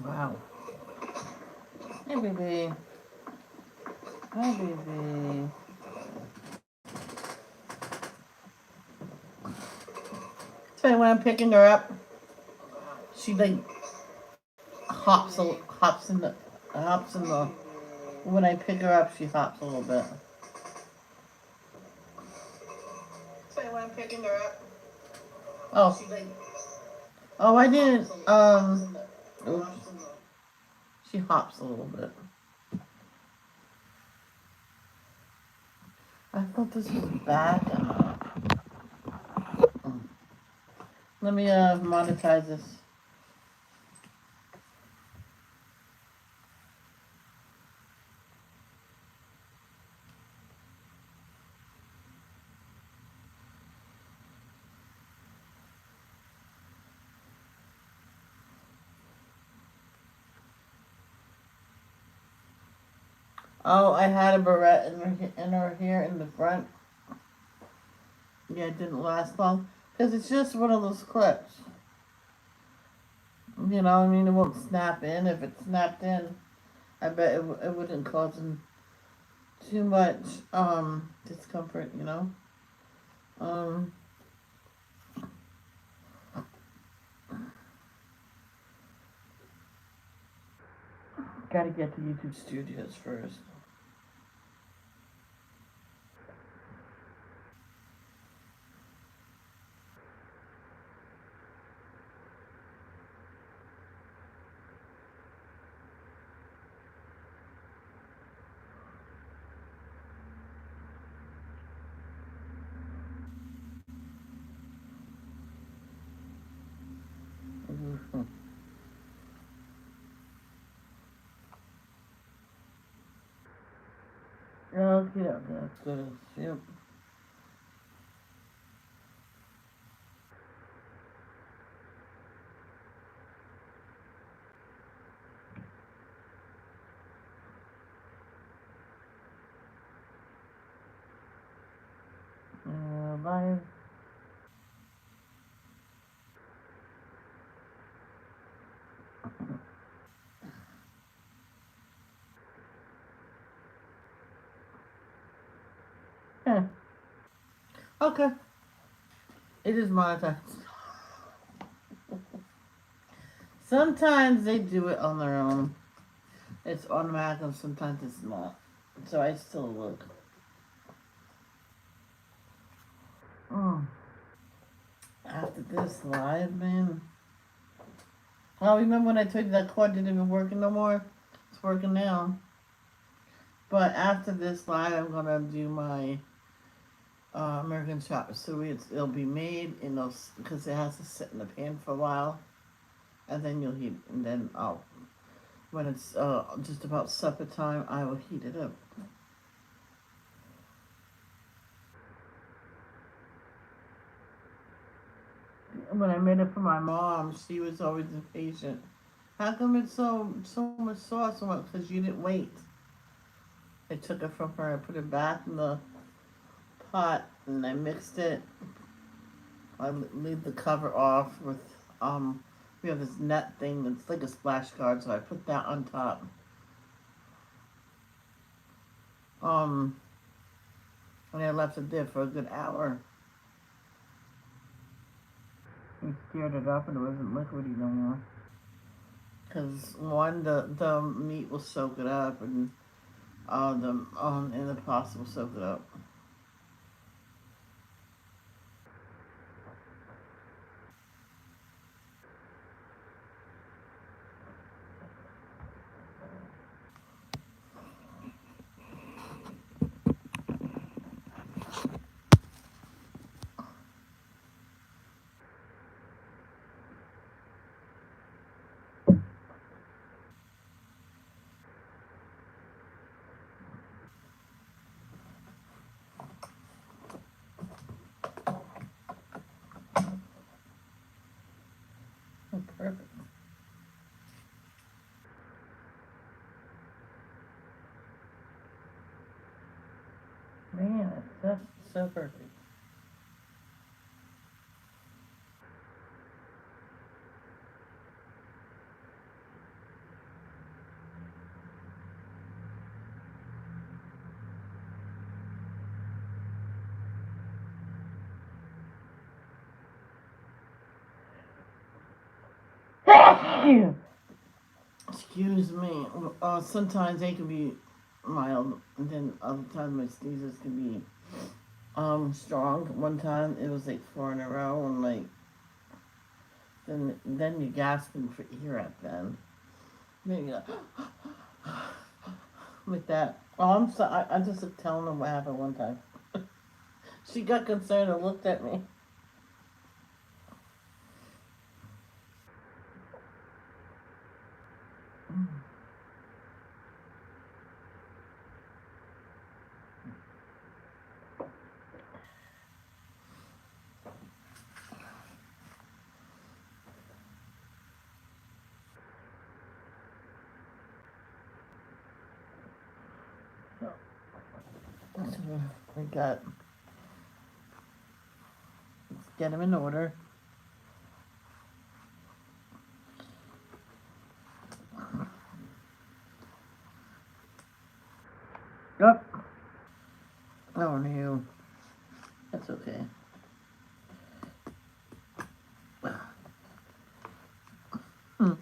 Wow. Hey, baby. Hi, baby. So when I'm picking her up, she like hops in the. When I pick her up, she hops a little bit. So when I'm picking her up, oh, she like. Oh, I didn't. Oops. She hops a little bit. I thought this was back. Let me monetize this. Oh, I had a barrette in her here in the front. Yeah, it didn't last long because it's just one of those clips. You know, I mean, it won't snap in. If it snapped in, I bet it wouldn't cause too much discomfort. You know. Um, Gotta get to YouTube Studios first. Mm-hmm. Okay, that's good. Yep. Bye. Yeah. Okay. It is monetized. Sometimes they do it on their own. It's automatic, and sometimes it's not. So I still look. Mm. After this live, man. Oh, remember when I told you that cord didn't even work no more? It's working now. But after this live, I'm gonna do my American chop suey. It'll be made in those because it has to sit in the pan for a while, and then you'll heat. And then when it's just about supper time, I will heat it up. When I made it for my mom, she was always impatient. How come it's so much sauce? Because you didn't wait. I took it from her. I put it back in the pot, and I mixed it. I leave the cover off with we have this net thing that's like a splash guard, so I put that on top. Um, and I left it there for a good hour. We stirred it up, and it wasn't liquidy no more. Because one, the meat will soak it up, and the pasta will soak it up. So perfect. Excuse me. Sometimes they can be mild, and then other times my sneezes can be strong. One time it was like four in a row, and like then you're gasping for air at then. Then you like that. Oh, I'm sorry. I just was telling her what happened one time. She got concerned and looked at me. So we got let's get them in order. Yep. Oh no, that's okay. Hmm.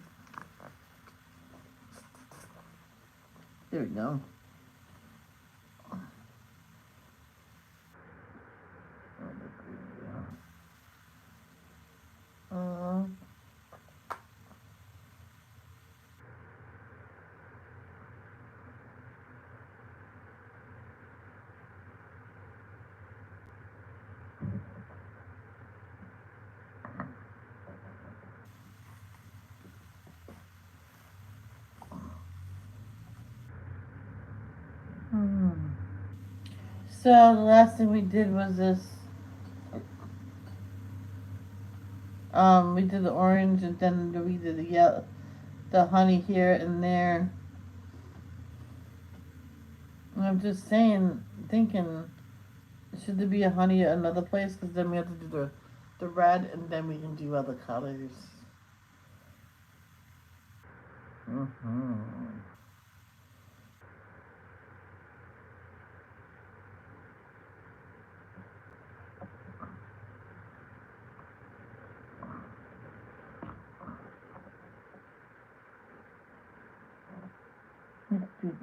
There we go. Uh, hmm. So the last thing we did was this. We did the orange, and then we did the yellow, the honey here and there. And I'm just saying, thinking, should there be a honey at another place? Because then we have to do the red, and then we can do other colors. Mm-hmm. Let's do this.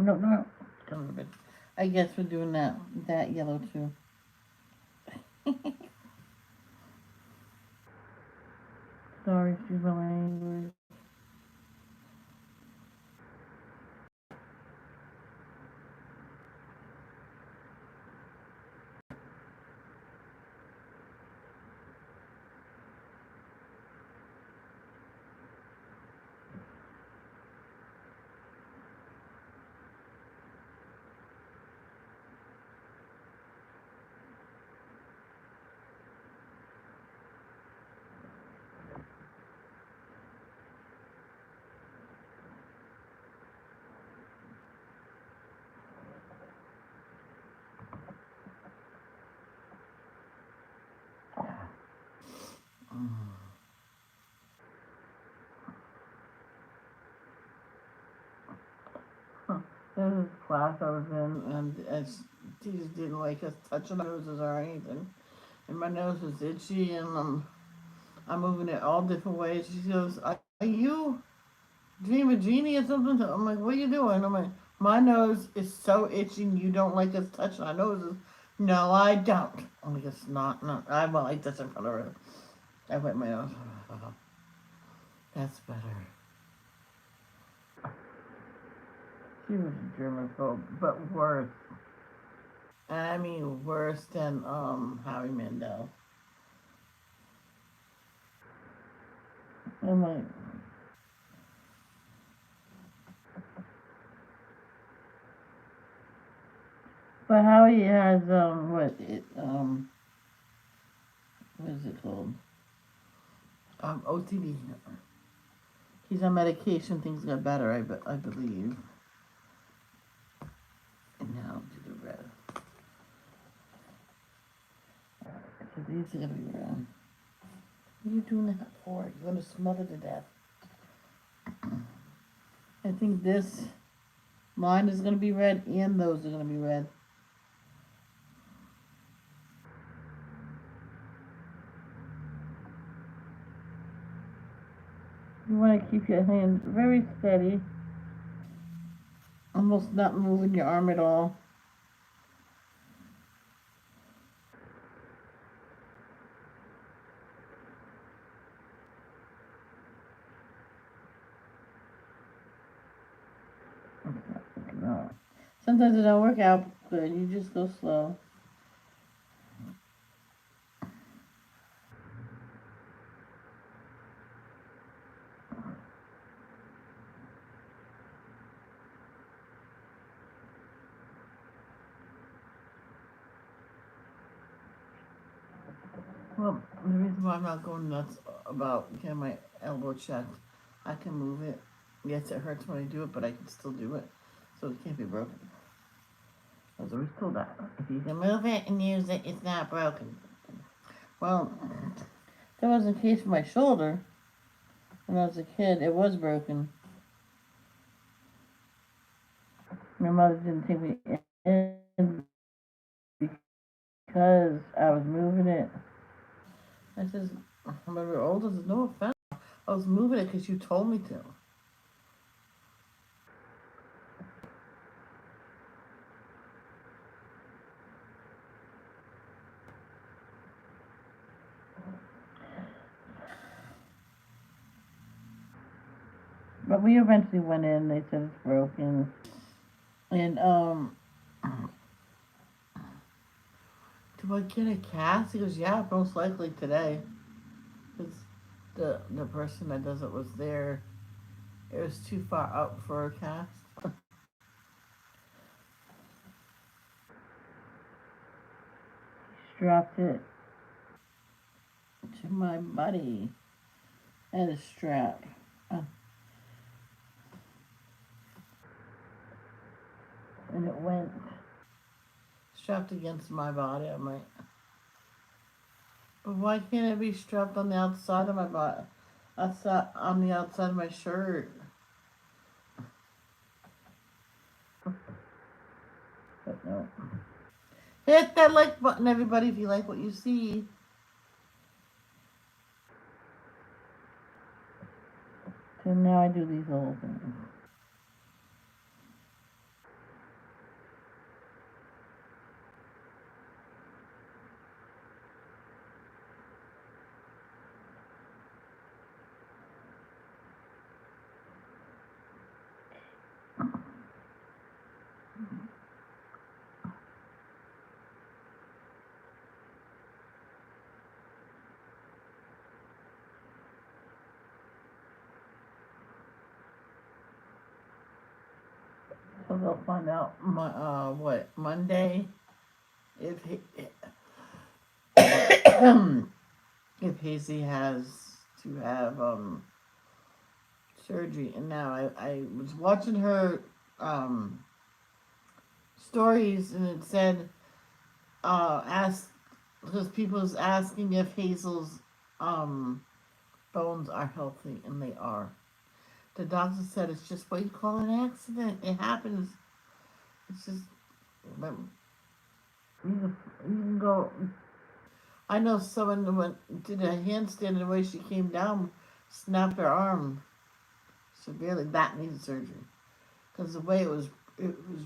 No, no. I guess we're doing that yellow too. Sorry, she's my language. this class I was in, and teachers didn't like us touching our noses or anything. And my nose was itchy, and I'm moving it all different ways. She goes, "Are you dream a genie or something?" I'm like, "What are you doing?" I'm like, "My nose is so itchy, and you don't like us touching our noses." "No, I don't." I'm like, "It's not. No, I won't like this in front of her." I wet my nose. That's better. She was a germaphobe, but worse. I mean, worse than Howie Mandel. I'm like, but Howie has what is it called? OTD. He's on medication. Things got better. I believe. And now to the red. So these are gonna be red. What are you doing that for? You're gonna smother to death. I think this line is gonna be red, and those are gonna be red. You want to keep your hand very steady, almost not moving your arm at all. No. Sometimes it don't work out good. You just go slow. Well, the reason why I'm not going nuts about getting my elbow checked, I can move it. Yes, it hurts when I do it, but I can still do it, so it can't be broken. I was always told that. If you can move it and use it, it's not broken. Well, that was the case for my shoulder. When I was a kid, it was broken. My mother didn't take me in because I was moving it. I says, when we were older, there's no offense. I was moving it because you told me to. But we eventually went in. They said it's broken, and do I get a cast? He goes, yeah, most likely today, because the person that does it was there. It was too far up for a cast. Strapped it to my body and a strap. And it went strapped against my body. I'm like, but why can't it be strapped on the outside of my body? Outside on the outside of my shirt. But no. Hit that like button, everybody, if you like what you see. So now I do these little things. So they'll find out my what Monday if he, if Hazy has to have surgery. And now I was watching her stories, and it said ask because people is asking if Hazel's um bones are healthy, and they are. The doctor said it's just what you call an accident. It happens. It's just, you can go. I know someone did a handstand and the way she came down, snapped her arm severely. That needed surgery because the way it was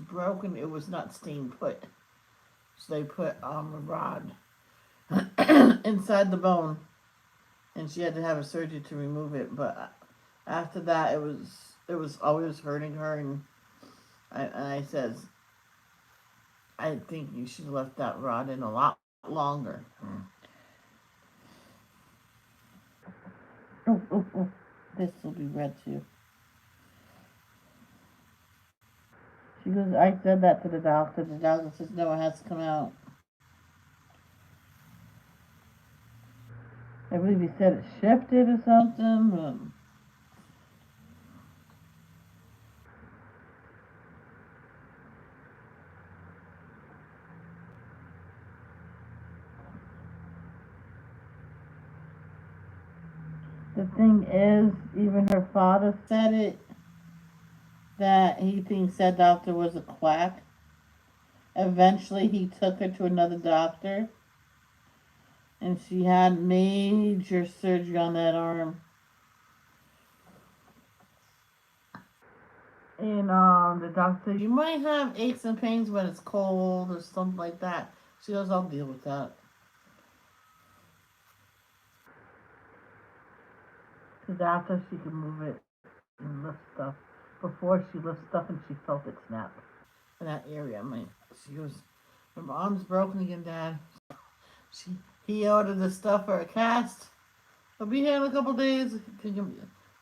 broken. It was not staying put. So they put a rod inside the bone, and she had to have a surgery to remove it. But after that, it was always hurting her, and I says, I think you should have left that rod in a lot longer. Oh, oh, oh. This will be red too. She goes, I said that to the doctor. The doctor says, no, it has to come out. I believe he said it shifted or something. The thing is, even her father said it, that he thinks that doctor was a quack. Eventually, he took her to another doctor, and she had major surgery on that arm. And the doctor said, you might have aches and pains when it's cold or something like that. She goes, I'll deal with that. Because after she could move it and lift stuff. Before she lifted stuff and she felt it snap in that area. She goes, my arm's broken again, Dad. She, he ordered the stuff for a cast. I'll be here in a couple days.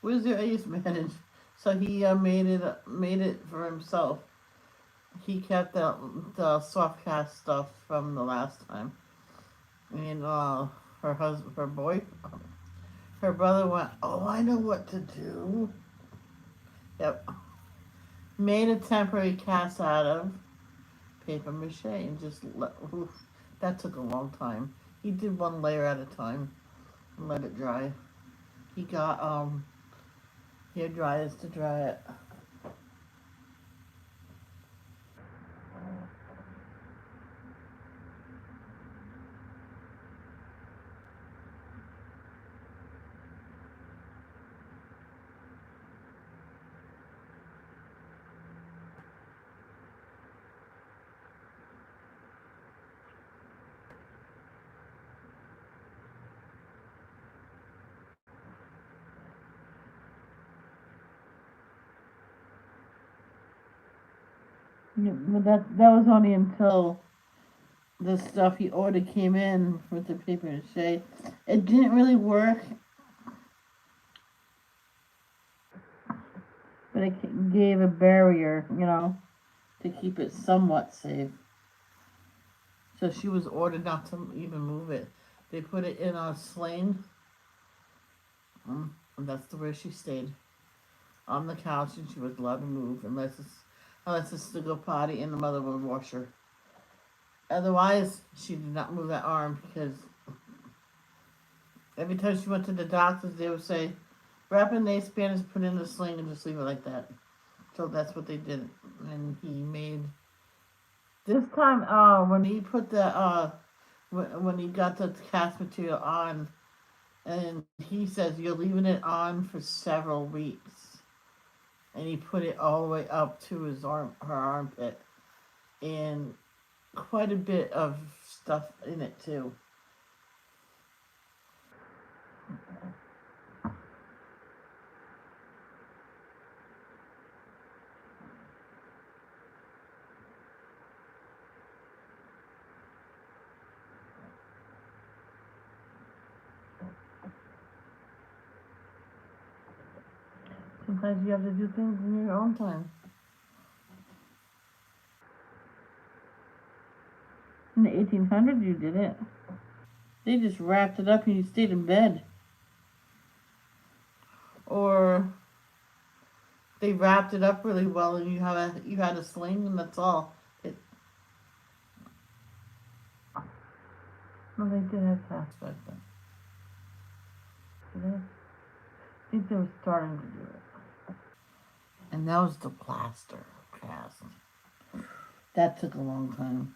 Where's your ace manage? So he made it for himself. He kept the soft cast stuff from the last time, and her brother went. Oh, I know what to do. Yep, made a temporary cast out of paper mache and just that took a long time. He did one layer at a time and let it dry. He got hair dryers to dry it. Yeah, but that was only until the stuff he ordered came in with the paper mache. It didn't really work, but it gave a barrier, to keep it somewhat safe. So she was ordered not to even move it. They put it in a sling, and that's the where she stayed on the couch, and she was allowed to move unless it's to go potty, and the mother would wash her. Otherwise, she did not move that arm because every time she went to the doctors, they would say, wrap in ace bandage, put in the sling, and just leave it like that. So that's what they did, and he made this time. When he put the when he got the cast material on, and he says you're leaving it on for several weeks, and he put it all the way up to her armpit, and quite a bit of stuff in it too. Sometimes you have to do things in your own time. In the 1800s, you did it. They just wrapped it up and you stayed in bed. Or they wrapped it up really well and you had a sling and that's all. No, they did have casts back then. Did they? I think they were starting to do it. And that was the plaster cast. That took a long time.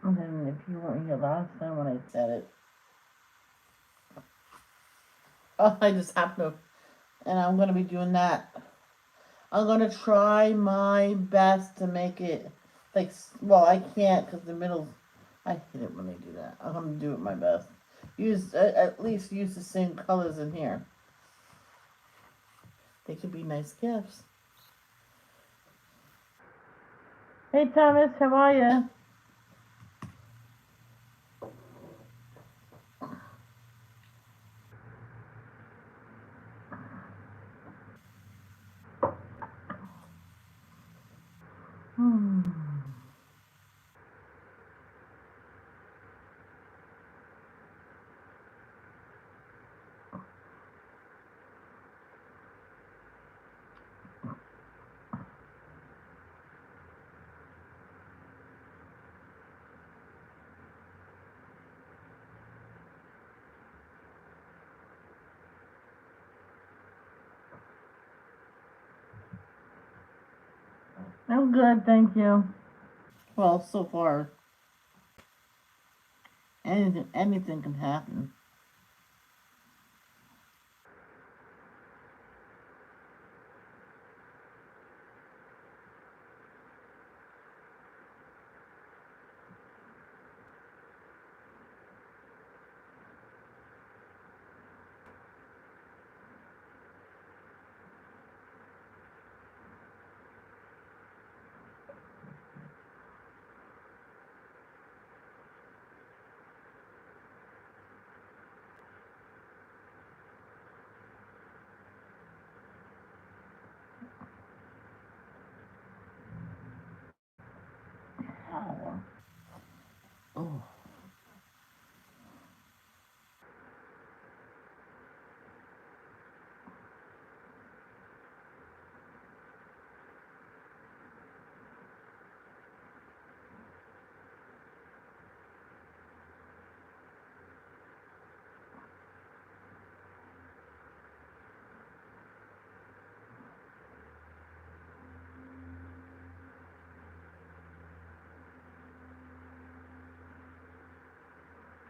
And then if you weren't here last time when I said it. Oh, I just happened to, and I'm gonna be doing that. I'm gonna try my best to make it like, well, I can't because the middle, I hate it when they do that. I'm gonna do it my best. Use, at least use the same colors in here. They could be nice gifts. Hey Thomas, how are you? Hmm. I'm good, thank you. Well, so far, anything can happen. Ow. Oh.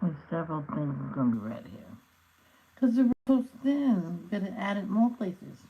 There's several things are gonna be red here. Because they're so thin. You gotta add it more places.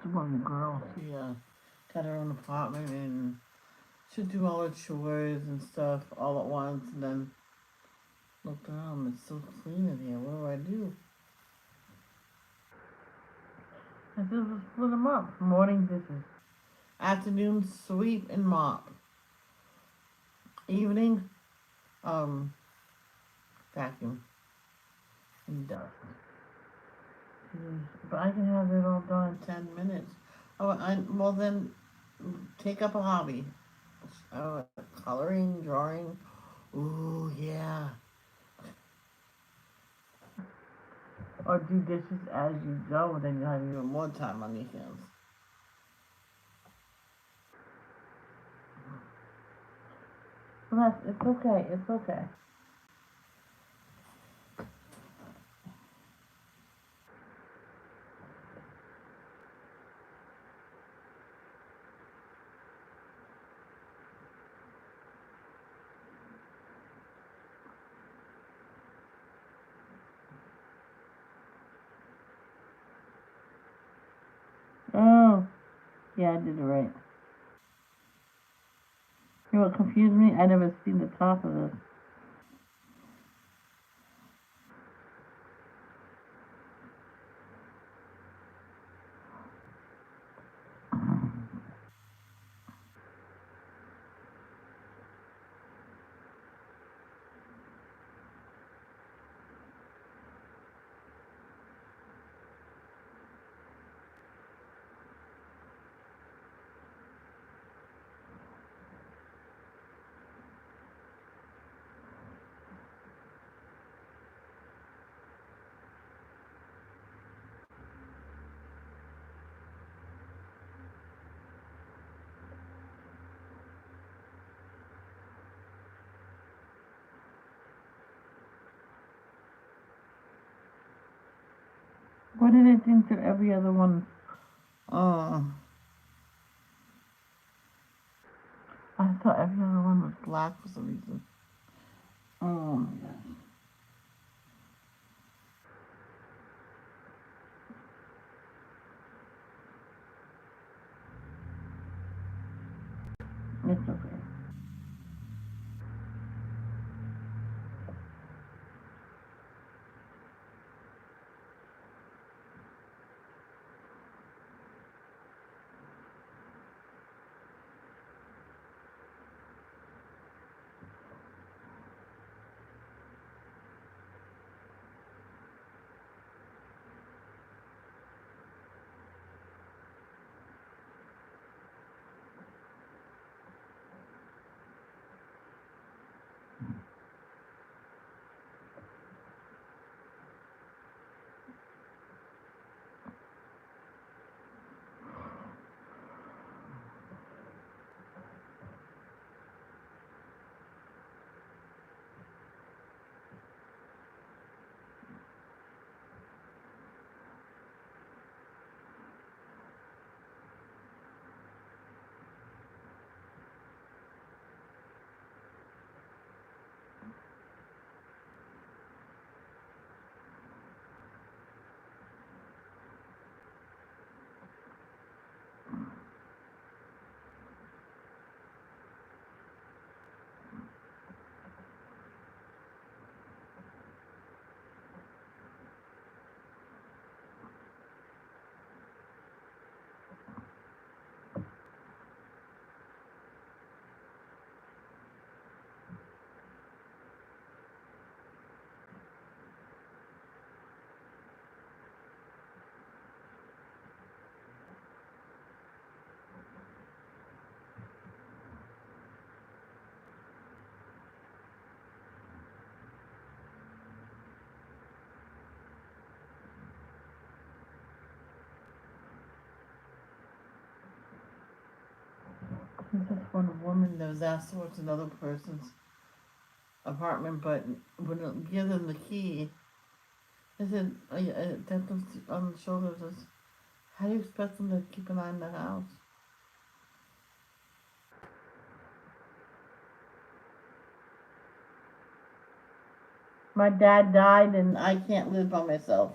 one of the girls. She got her own apartment and she'll do all her chores and stuff all at once, and then look around. It's so clean in here. What do? I just split them up. Morning dishes, afternoon sweep and mop, evening vacuum and dust. But I can have it all done in 10 minutes. Well then, take up a hobby. Uh, Coloring, drawing. Ooh, yeah. Or do dishes as you go, and then you have even more time on your hands. Well, it's okay. It's okay. Oh, yeah, I did it right. You know what confused me? I never seen the top of this. What did I think that every other one? Oh, I thought every other one was black for some reason. Oh, it's okay. There's this one woman that was asked to watch another person's apartment, but wouldn't give them the key. I said, tapped them on the shoulders. I said, how do you expect them to keep an eye on the house? My dad died, and I can't live by myself.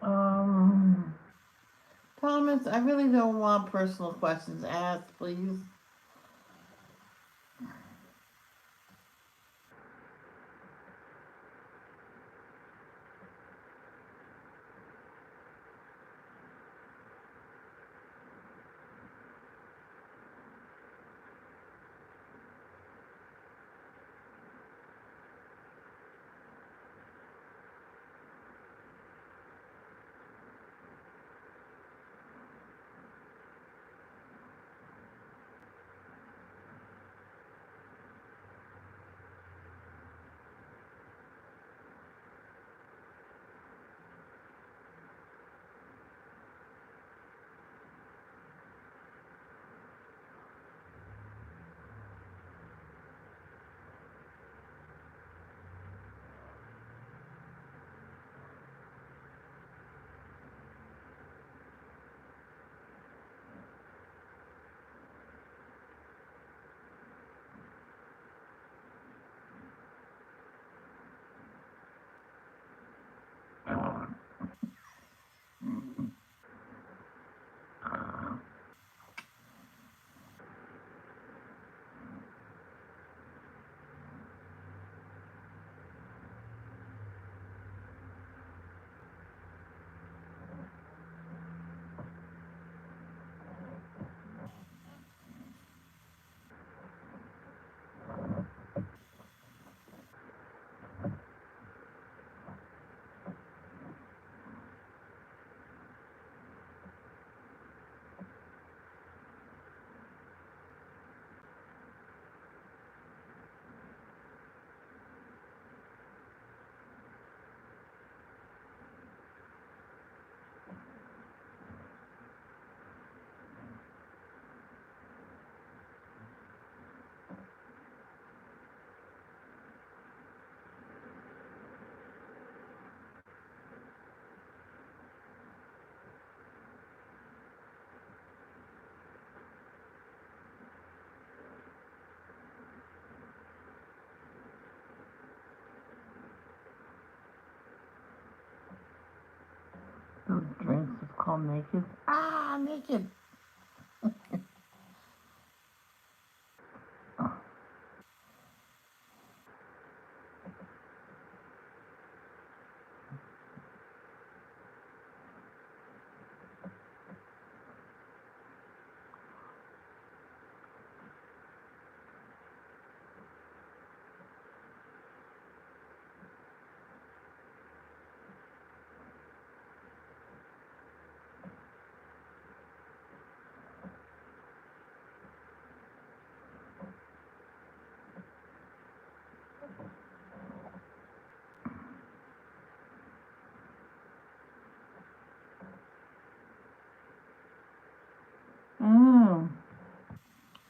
Um, Thomas, I really don't want personal questions asked, please. Those drinks is called naked. Ah, naked.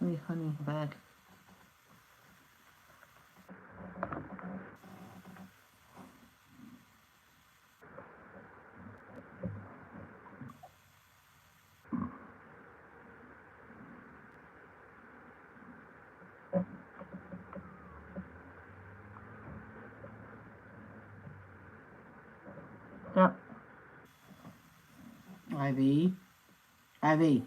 me honey back. Yep. Ivy. Ivy.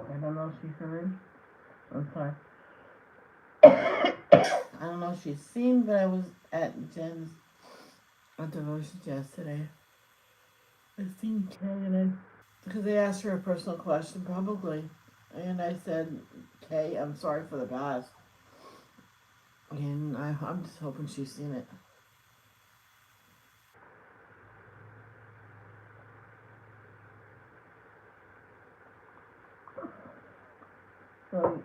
I don't know if she heard. I'm sorry. I don't know if she's seen, but I was at Jen's devotion yesterday. I seen Kay and because they asked her a personal question, probably. And I said, Kay, I'm sorry for the past. And I'm just hoping she's seen it. So,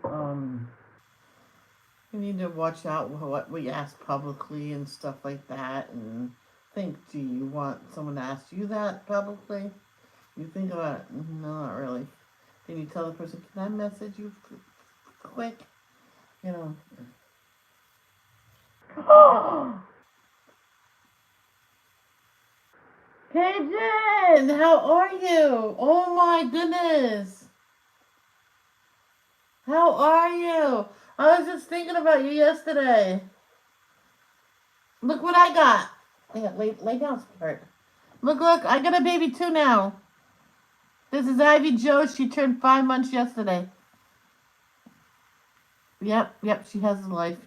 you need to watch out what we ask publicly and stuff like that. And think, do you want someone to ask you that publicly? You think about it. No, not really. Then you tell the person, can I message you quick? You know. Cajun, how are you? Oh my goodness. How are you? I was just thinking about you yesterday. Look what I got. Yeah, lay down, sweetheart. Look, I got a baby too now. This is Ivy Jo. She turned 5 months yesterday. Yep, she has a life.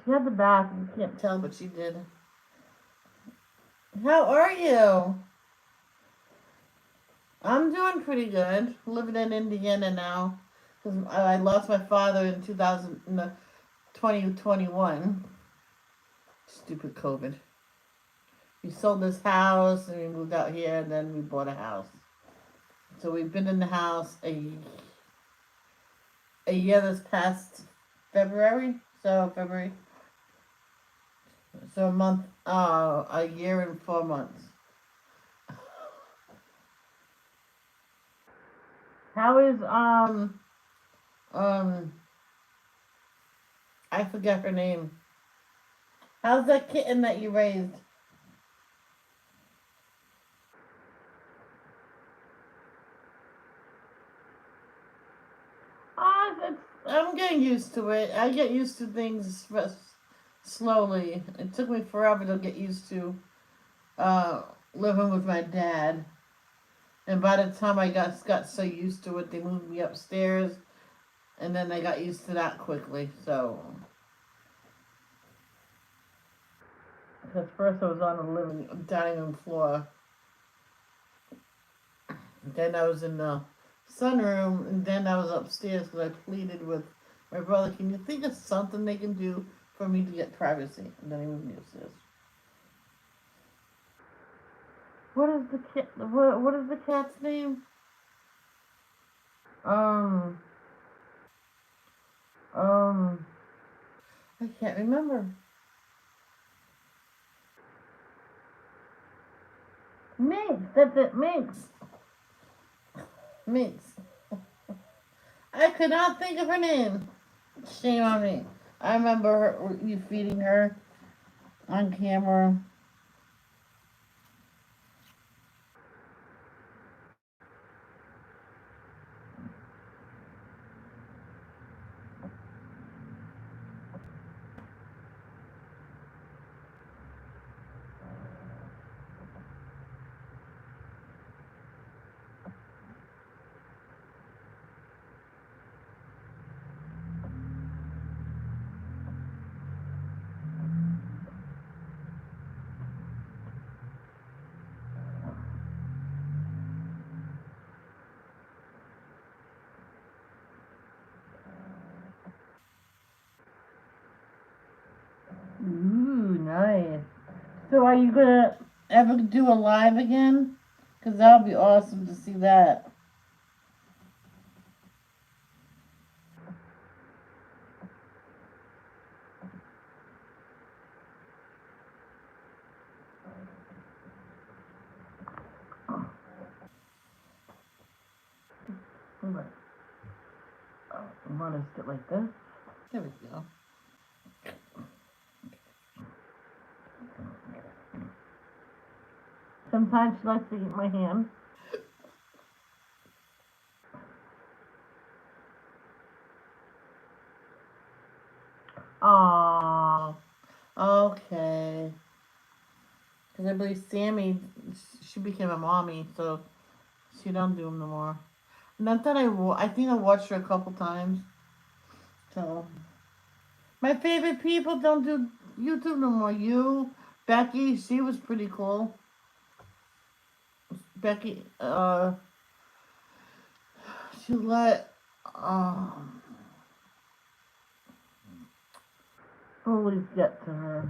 She had the bath. You can't tell, but she did. How are you? I'm doing pretty good. Living in Indiana now. Because I lost my father in 2021. Stupid COVID. We sold this house and we moved out here and then we bought a house. So we've been in the house a year this past February. So February. So a year and 4 months. How is I forget her name. How's that kitten that you raised? I'm getting used to it. I get used to things slowly. It took me forever to get used to living with my dad. And by the time I got so used to it, they moved me upstairs, and then I got used to that quickly. So, because first I was on the dining room floor, then I was in the sunroom, and then I was upstairs because I pleaded with my brother, can you think of something they can do for me to get privacy. And then he would use this. What is the cat? What is the cat's name? Um, I can't remember. Minx. That's it. Minx. Minx. I could not think of her name. Shame on me. I remember you feeding her on camera. Ooh, nice. So are you gonna ever do a live again? Cause that would be awesome to see that. Right. You want to sit like this? There we go. Sometimes she likes to eat my hand. Aww. Okay. Because I believe Sammy, she became a mommy, so she don't do them no more. Not that I think I watched her a couple times. So, my favorite people don't do YouTube no more. You, Becky, she was pretty cool. Becky, she let, bullies get to her.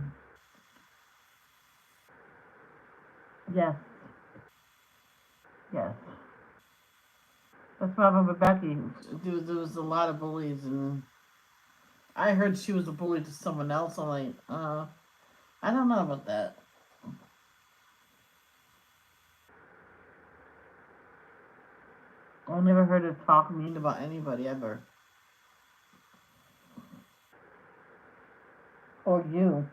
Yes. Yes. That's what I remember Becky. There was a lot of bullies, and I heard she was a bully to someone else. I'm like, I don't know about that. I never heard her talk mean about anybody ever. Or you.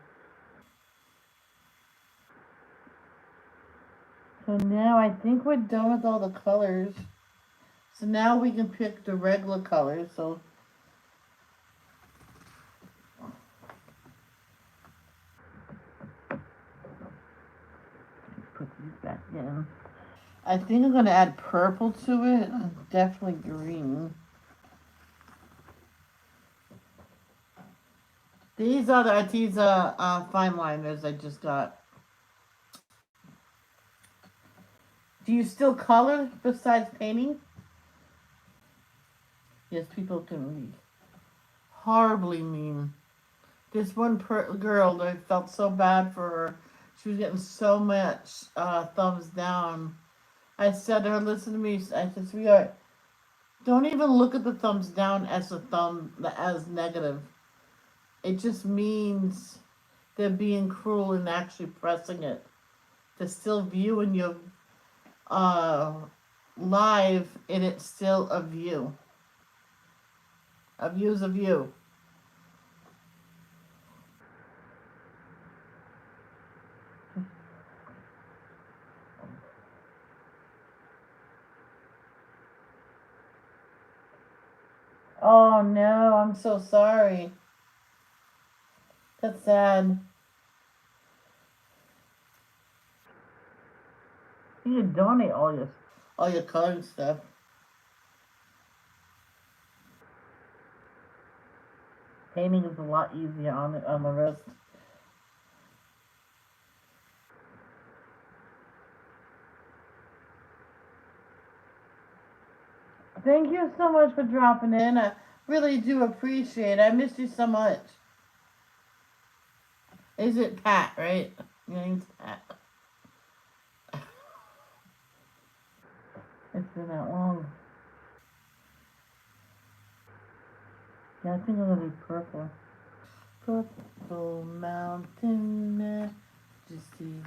So now I think we're done with all the colors. So now we can pick the regular colors. So put these back in. I think I'm gonna add purple to it. Definitely green. These are the Arteza fine liners I just got. Do you still color besides painting? Yes, people can be horribly mean. This one girl, I felt so bad for her. She was getting so much thumbs down. I said to her, listen to me. I said, sweetheart, don't even look at the thumbs down as as negative. It just means they're being cruel and actually pressing it. They're still viewing your live, and it's still a view. A view's a view. Oh no, I'm so sorry. That's sad. You can donate all your coloring stuff. Painting is a lot easier on the wrist. Thank you so much for dropping in. I really do appreciate it. I missed you so much. Is it Pat, right? Your name's Pat. It's been that long. Yeah, I think I'm gonna be purple. Purple mountain majesties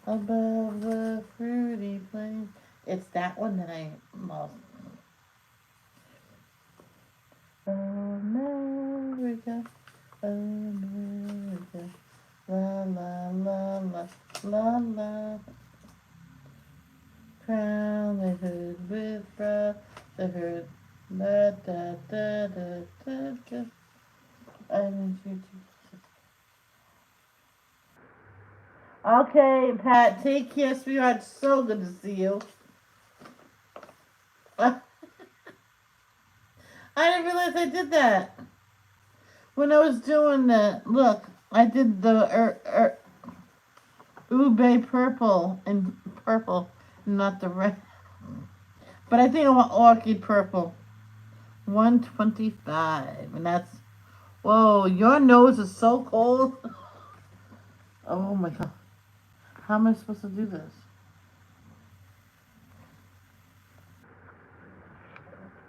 above the fruity plain. It's that one that I lost. America, America, la la la la la la. Crown the hood with brotherhood. Da da da da da da. I need you to. Okay, Pat, take care, sweetheart. So good to see you. I didn't realize I did that. When I was doing that, look, I did the ube purple, not the red. But I think I want orchid purple. 125, and that's. Whoa, your nose is so cold. Oh my god. How am I supposed to do this?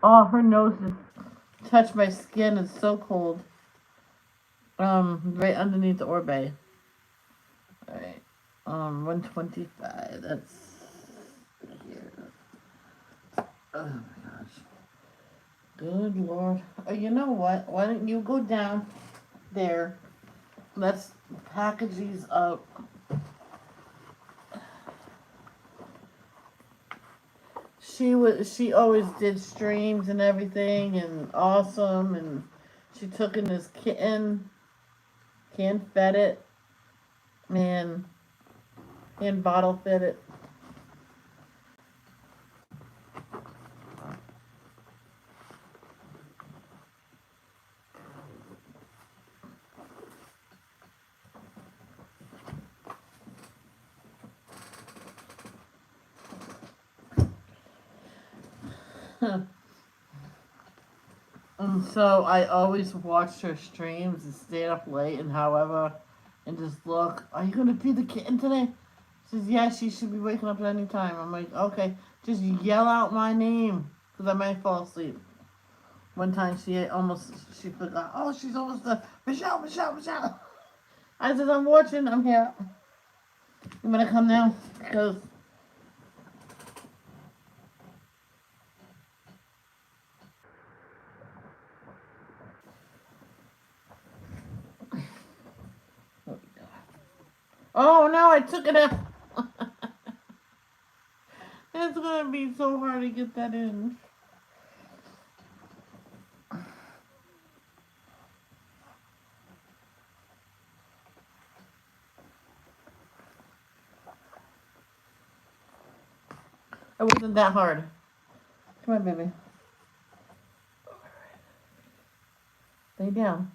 Oh, her nose is touched my skin. It's so cold. Right underneath the orbe. Alright. 125. That's here. Oh my gosh. Good lord. Oh, you know what? Why don't you go down there? Let's package these up. She always did streams and everything and awesome, and she took in this kitten, fed it, and bottle fed it. And so I always watched her streams and stayed up late and however, and just look, are you gonna feed the kitten today? She says, yeah, she should be waking up at any time. I'm like, okay, just yell out my name, because I might fall asleep. One time she forgot, oh, she's almost done. Michelle, Michelle, Michelle. I said, I'm watching, I'm here. You wanna come now? Because oh no, I took it out. It's gonna be so hard to get that in. It wasn't that hard. Come on, baby. Lay down.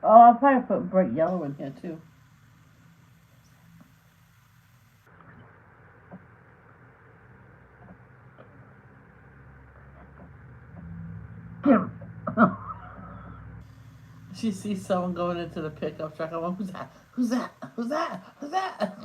Oh, I'll probably put bright yellow in here too. She sees someone going into the pickup truck. I'm like, who's that? Who's that? Who's that? Who's that?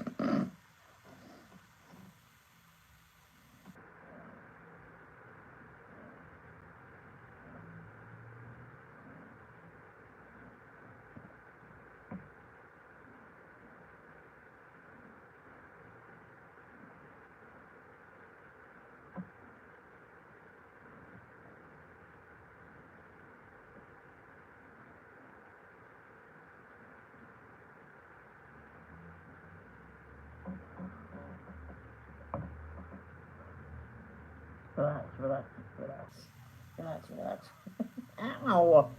Relax, relax, relax. Relax, relax. Ow.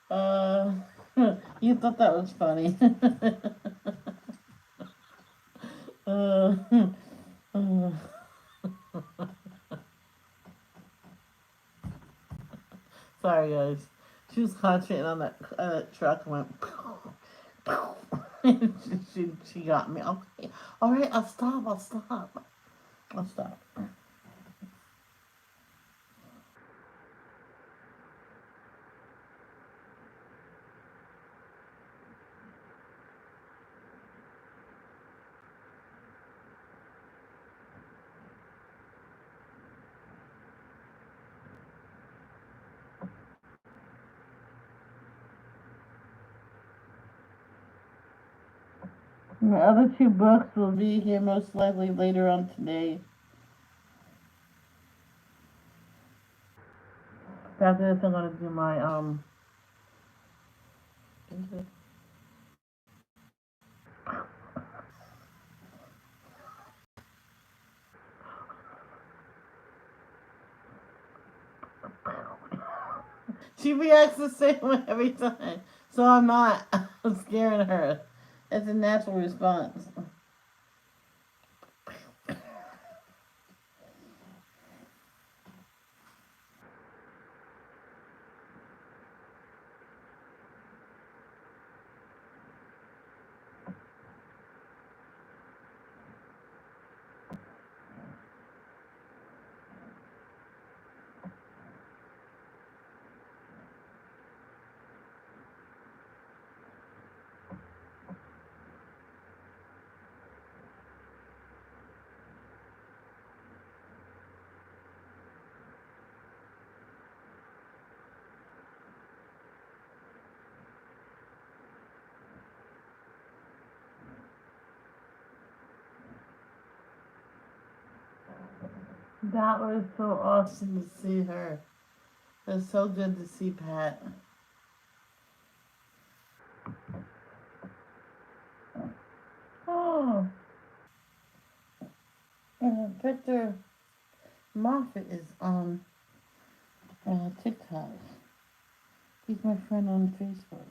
uh, you thought that was funny. uh, uh, sorry, guys. She was concentrating on that truck and went. she got me. Okay, all right. I'll stop. I'll stop. I'll stop. The other two books will be here most likely later on today. After this, I'm gonna do my She reacts the same way every time, so I'm not scaring her. It's a natural response. That was so awesome to see her. It's so good to see Pat. Oh, and Victor Moffat is on TikTok. He's my friend on Facebook.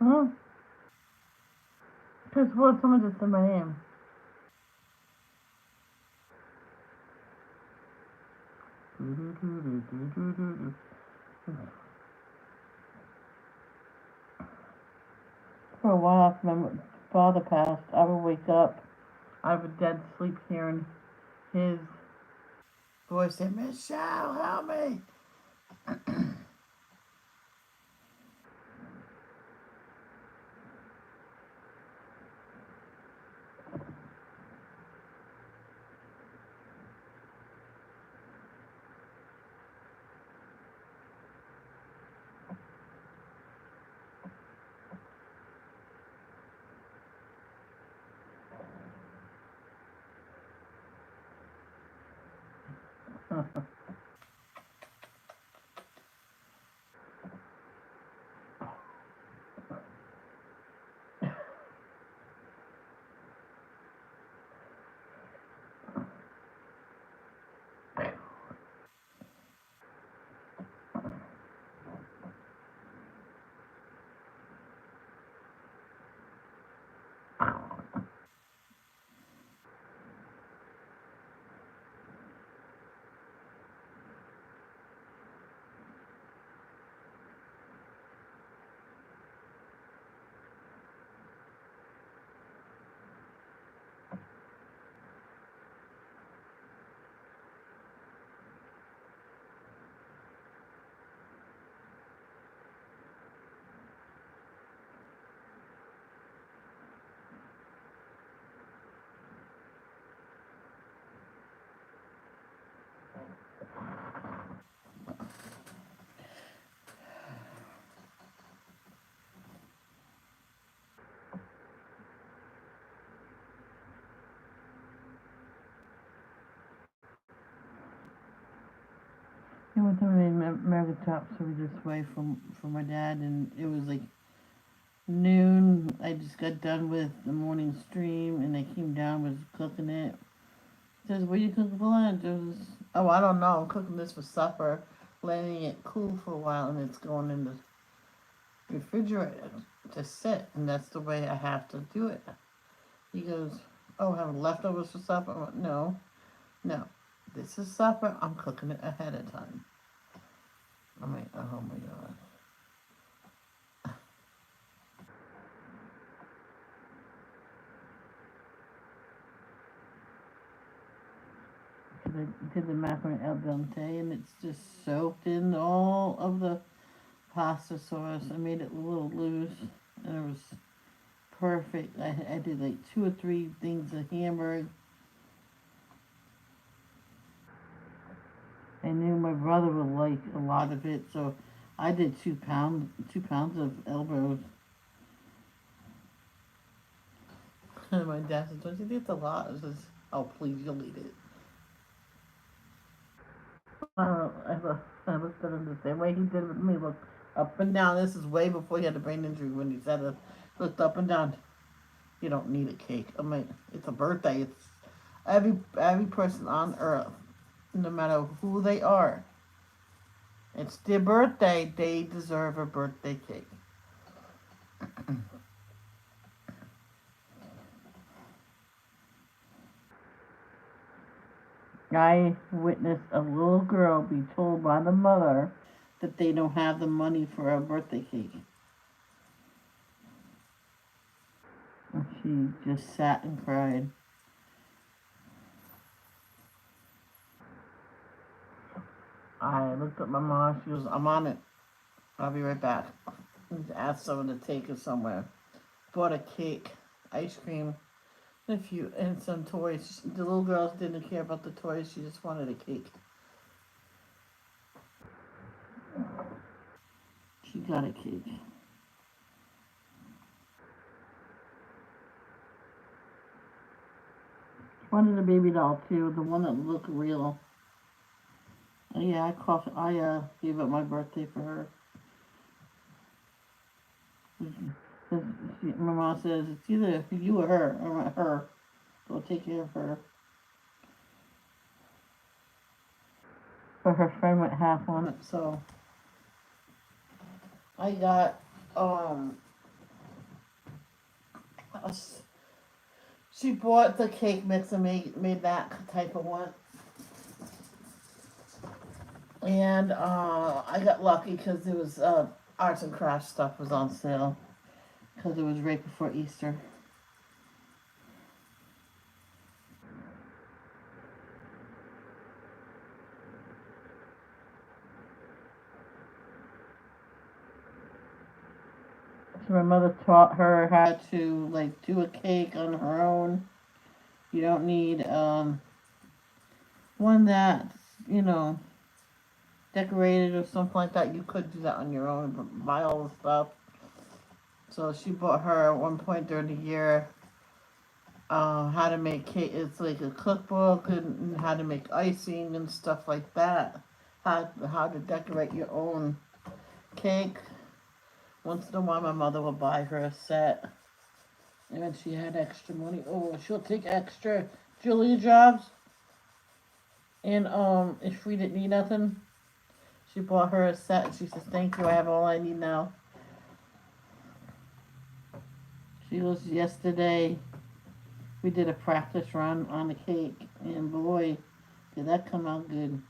Huh? Because what? Someone just said my name. For a while after my father passed, I would wake up out of a dead sleep hearing his voice say, Michelle, help me. one time I made American Top, so we just away from my dad, and it was like noon. I just got done with the morning stream, and I came down, was cooking it. He says, "What are you cooking for lunch?" It was, oh, I don't know. I'm cooking this for supper, letting it cool for a while, and it's going in the refrigerator to sit, and that's the way I have to do it. He goes, "Oh, having leftovers for supper?" I went, no, no. This is supper. I'm cooking it ahead of time. I'm like, oh my god. I did the macaroni al dente, and it's just soaked in all of the pasta sauce. I made it a little loose, and it was perfect. I did like 2 or 3 things of hamburger. I knew my brother would like a lot of it, so I did 2 pounds of elbows. And my dad said, "Don't you think it's a lot?" I says, "Oh, please, you'll eat it." I looked at him the same way he did with me. Look up and down. This is way before he had a brain injury when he said it. Looked up and down. You don't need a cake. I mean, it's a birthday. It's every person on earth, no matter who they are. It's their birthday. They deserve a birthday cake. I witnessed a little girl be told by the mother that they don't have the money for a birthday cake. And she just sat and cried. I looked at my mom. She goes, "I'm on it. I'll be right back." And asked someone to take her somewhere. Bought a cake, ice cream, and some toys. The little girls didn't care about the toys. She just wanted a cake. She got a cake. Wanted a baby doll too, the one that looked real. Yeah, I gave up my birthday for her. My mom says it's either you or her. I want her. So take care of her. But her friend went half on it, so I got a, she bought the cake mix and made that type of one. And I got lucky because it was arts and crafts stuff was on sale because it was right before Easter. So my mother taught her how to like do a cake on her own. You don't need one that's you know decorated or something like that. You could do that on your own, but buy all the stuff. So she bought her at one point during the year how to make cake. It's like a cookbook and how to make icing and stuff like that. How to decorate your own cake. Once in a while, my mother would buy her a set, and when she had extra money, oh, she'll take extra Julia jobs. And if we didn't need nothing, she bought her a set. And she says, "Thank you, I have all I need now." She goes, "Yesterday we did a practice run on the cake, and boy, did that come out good."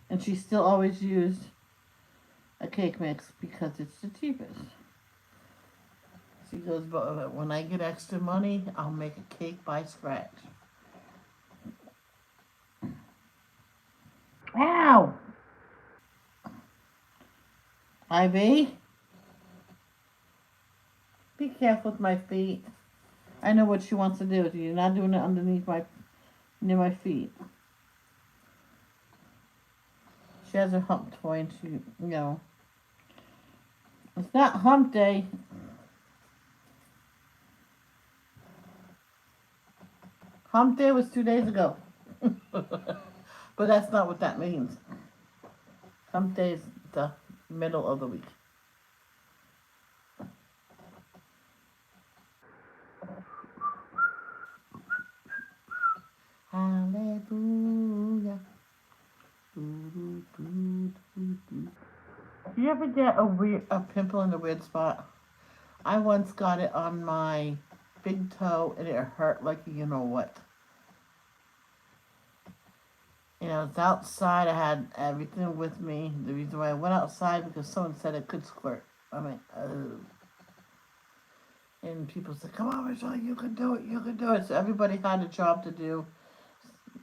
And she still always used a cake mix because it's the cheapest. She goes, "But when I get extra money, I'll make a cake by scratch." Ow! Ivy, be careful with my feet. I know what she wants to do. You're not doing it near my feet. She has her hump toy, and it's not hump day. Hump day was 2 days ago. But that's not what that means. Some days the middle of the week. Hallelujah. Do, do, do. Do you ever get a pimple in a weird spot? I once got it on my big toe and it hurt like you know what. You know, it's outside. I had everything with me. The reason why I went outside because someone said it could squirt. I mean, and people said, "Come on, Michelle, you can do it. You can do it." So everybody had a job to do.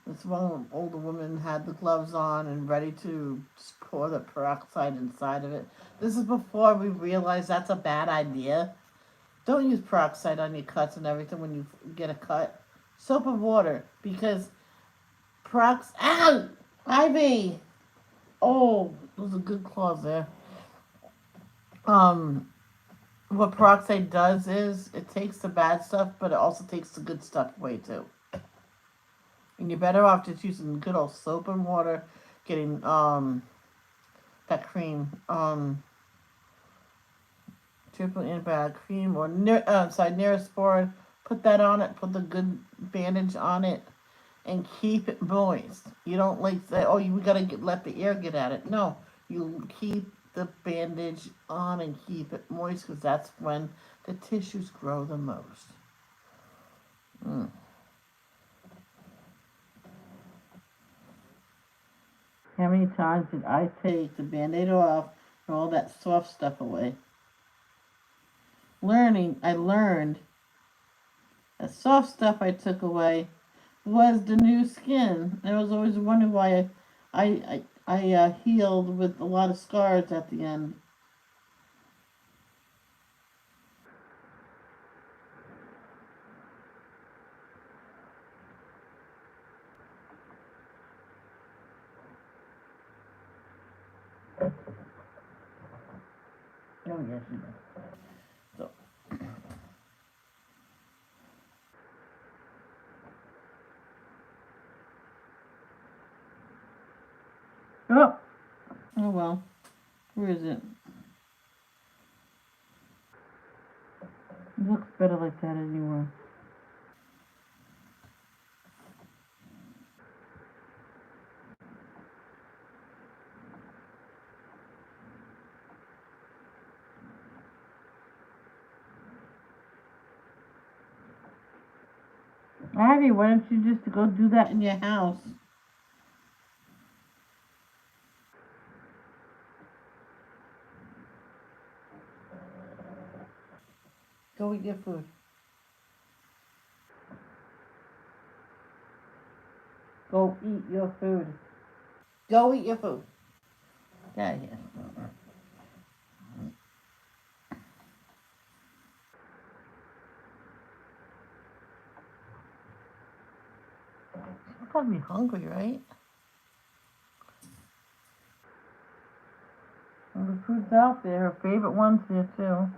This one older woman had the gloves on and ready to pour the peroxide inside of it. This is before we realized that's a bad idea. Don't use peroxide on your cuts and everything when you get a cut. Soap and water because Ow! Ivy! Oh, those are good claws there. Um, what peroxide does is it takes the bad stuff, but it also takes the good stuff away too. And you're better off just using good old soap and water, getting that cream, triple antibiotic cream or Neosporin. Put that on it. Put the good bandage on it, and keep it moist. You don't like say, oh, you gotta let the air get at it. No, you keep the bandage on and keep it moist because that's when the tissues grow the most. Mm. How many times did I take the band-aid off and all that soft stuff away? I learned that soft stuff I took away was the new skin. I was always wondering why I healed with a lot of scars at the end. Oh yes, you did. So, oh, oh well. Where is it? It looks better like that anyway. Abby, why don't you just go do that in your house? Go eat your food. Go eat your food. Go eat your food. Yeah, yeah. You're gonna be hungry, right? Well, the food's out there. Her favorite one's there too.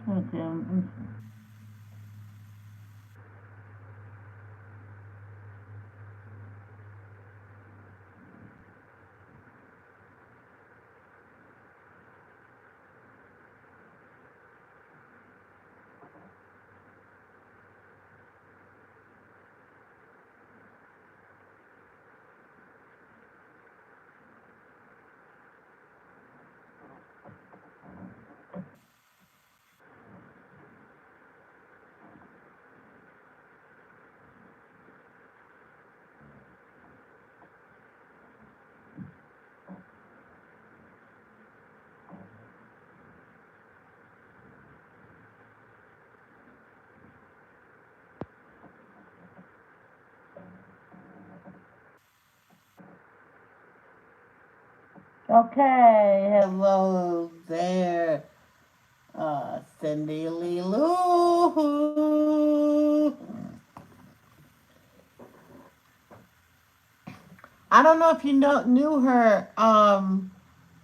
Okay. Okay, hello there, Cindy Lee Lou. I don't know if you knew her.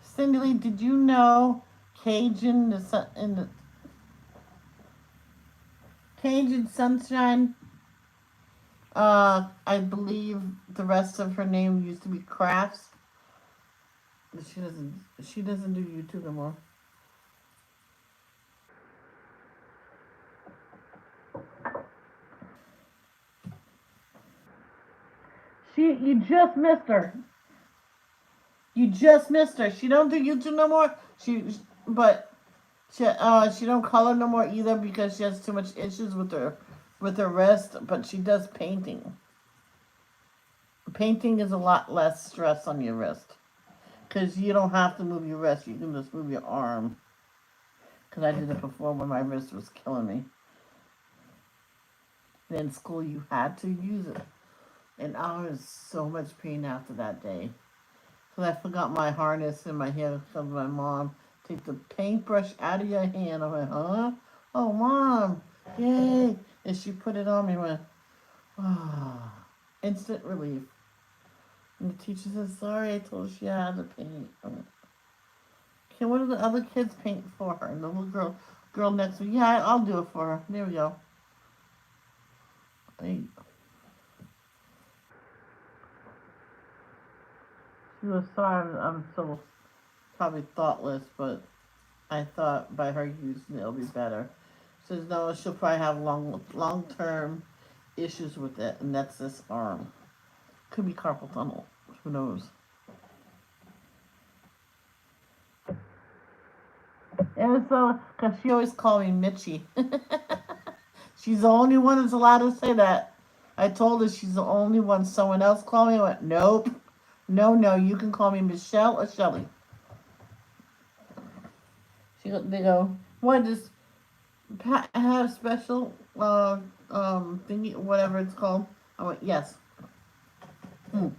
Cindy Lee, did you know Cajun in the Cajun Sunshine? I believe the rest of her name used to be Crafts. But she doesn't do YouTube anymore. You just missed her. You just missed her. She don't do YouTube no more. But she don't color no more either because she has too much issues with her wrist. But she does painting. Painting is a lot less stress on your wrist because you don't have to move your wrist. You can just move your arm. Because I did it before when my wrist was killing me. And in school, you had to use it, and I was so much pain after that day. Because I forgot my harness in my hair because my mom take the paintbrush out of your hand. I went, huh? Oh, Mom, yay. And she put it on me and went, ah, instant relief. And the teacher said, sorry, I told her she had to paint. I went, okay, what do the other kids paint for her? And the little girl next to me, yeah, I'll do it for her. There we go. Hey. She was sorry I'm so probably thoughtless, but I thought by her using it, it'll be better. She says no, she'll probably have long term issues with it, and that's this arm. Could be carpal tunnel. Who knows? It was so because she always called me Mitchie. She's the only one that's allowed to say that. I told her she's the only one. Someone else called me. I went, nope, no. You can call me Michelle or Shelly. They go, what does Pat have special thingy, whatever it's called? I went, yes. Mm.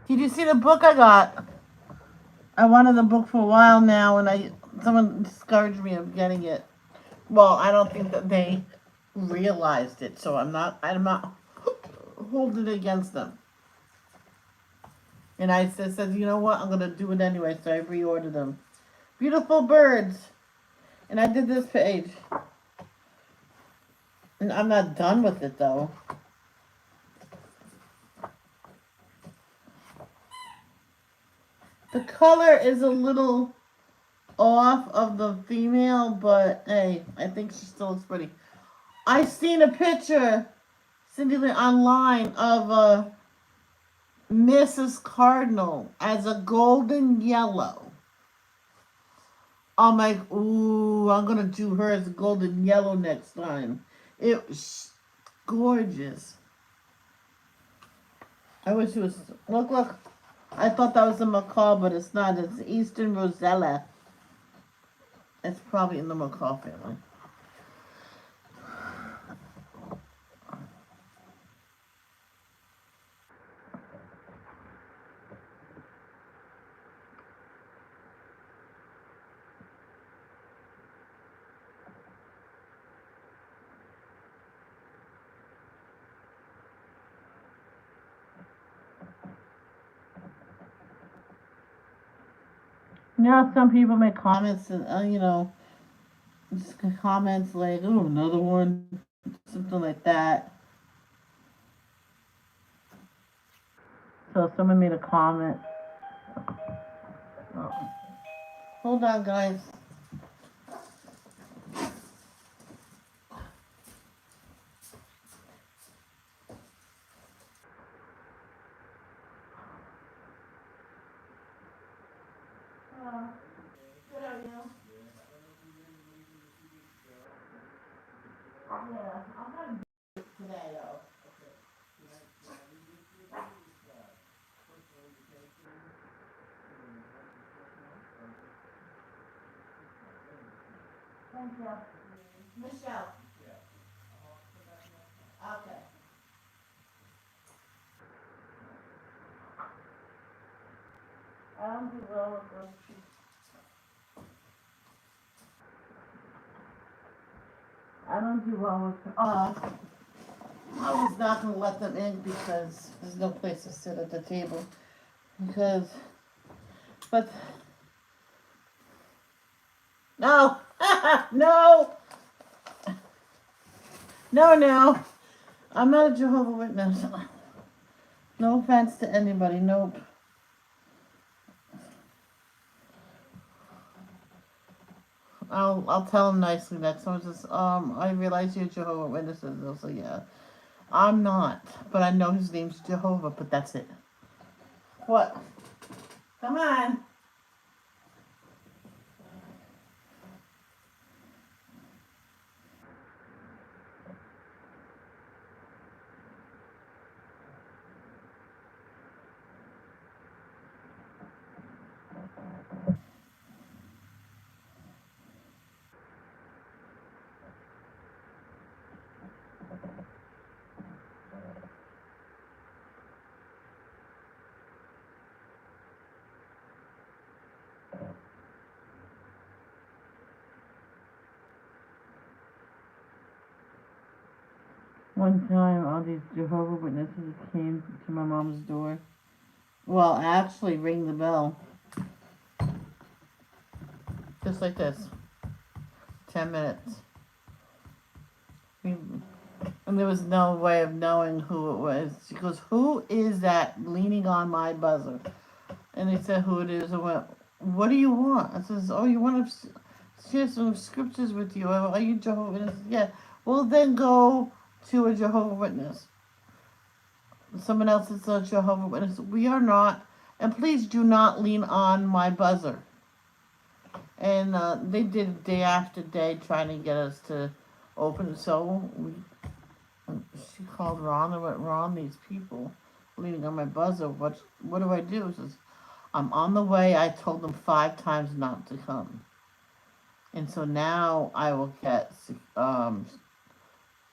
Did you see the book I got? I wanted the book for a while now, and someone discouraged me of getting it. Well, I don't think that they realized it, so I'm not holding it against them. And I said, you know what? I'm gonna do it anyway, so I reordered them. Beautiful birds, and I did this page, and I'm not done with it though. The color is a little off of the female, but hey, I think she still looks pretty. I seen a picture, Cindy Lynn, online of Mrs. Cardinal as a golden yellow. I'm like, ooh, I'm gonna do her as a golden yellow next time. It was gorgeous. I wish it was. Look. I thought that was a macaw, but it's not. It's Eastern Rosella. It's probably in the macaw family. Now some people make comments, and just comments like, "Oh, another one," something like that. So someone made a comment. Oh. Hold on, guys. Good on you. Yeah, I'm gonna do it today though. Michelle. Okay. I don't do well with those people. I don't do well with. I was not gonna let them in because there's no place to sit at the table. Because, but no, no, no. I'm not a Jehovah Witness. No offense to anybody. Nope. I'll tell them nicely next time. Just I realize you're Jehovah Witnesses. They'll say yeah. I'm not, but I know his name's Jehovah. But that's it. What? Come on. One time, all these Jehovah Witnesses came to my mom's door. Well, actually, ring the bell. Just like this. 10 minutes. And there was no way of knowing who it was. She goes, "Who is that leaning on my buzzer?" And they said who it is. I went, "What do you want?" I says, "Oh, you want to share some scriptures with you? Are you Jehovah Witness?" Yeah. Well, then go to a Jehovah Witness. Someone else is a Jehovah Witness. We are not. And please do not lean on my buzzer. And they did day after day trying to get us to open. So she called Ron and went, "Ron, these people leaning on my buzzer. What do I do?" She says, "I'm on the way. I told them 5 times not to come." And so now I will get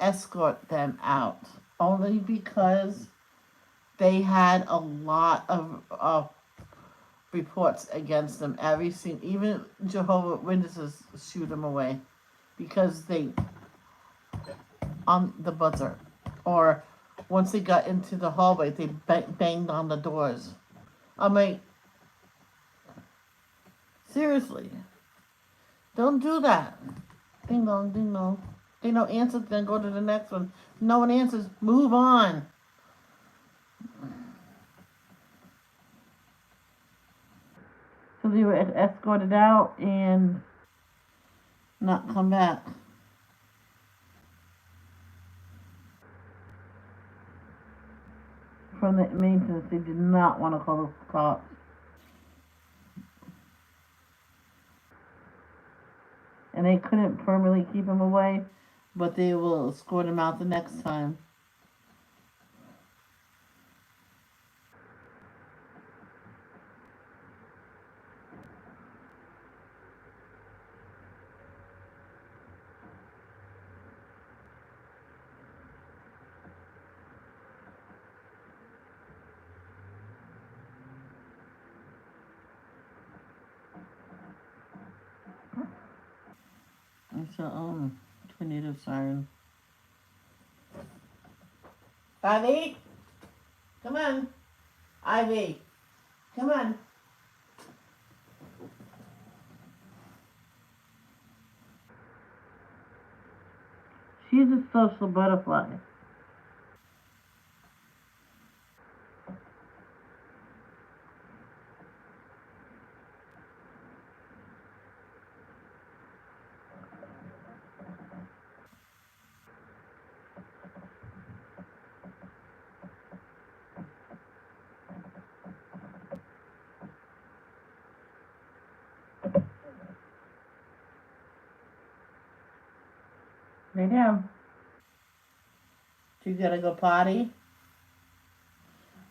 escort them out only because they had a lot of reports against them. Even Jehovah Witnesses shoot them away because they on the buzzer, or once they got into the hallway, they banged on the doors. I'm like, seriously, don't do that. Ding dong, ding dong. They don't answer, then go to the next one. No one answers, move on. So they were escorted out and not come back. From the maintenance, they did not want to call the cops. And they couldn't permanently keep him away, but they will escort him out the next time. It's a tornado siren. Ivy, come on. Ivy, come on. She's a social butterfly. Lay down. You gotta go potty?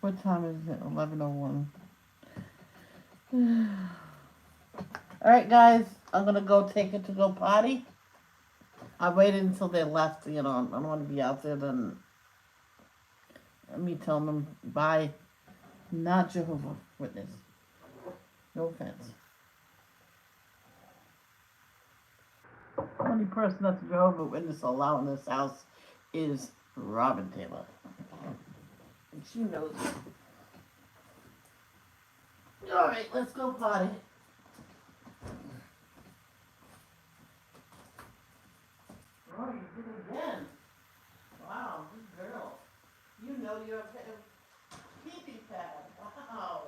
What time is it? 11:01. Alright, guys, I'm gonna go take it to go potty. I waited until they left. I don't want to be out there. Then me telling them bye. Not Jehovah Witness. No offense. The only person that's a Jehovah Witness allowed in this house is Robin Taylor. And she knows it. Alright, let's go potty. Oh, you did it again. Wow, good girl. You know you're a pee-pee pad. Wow.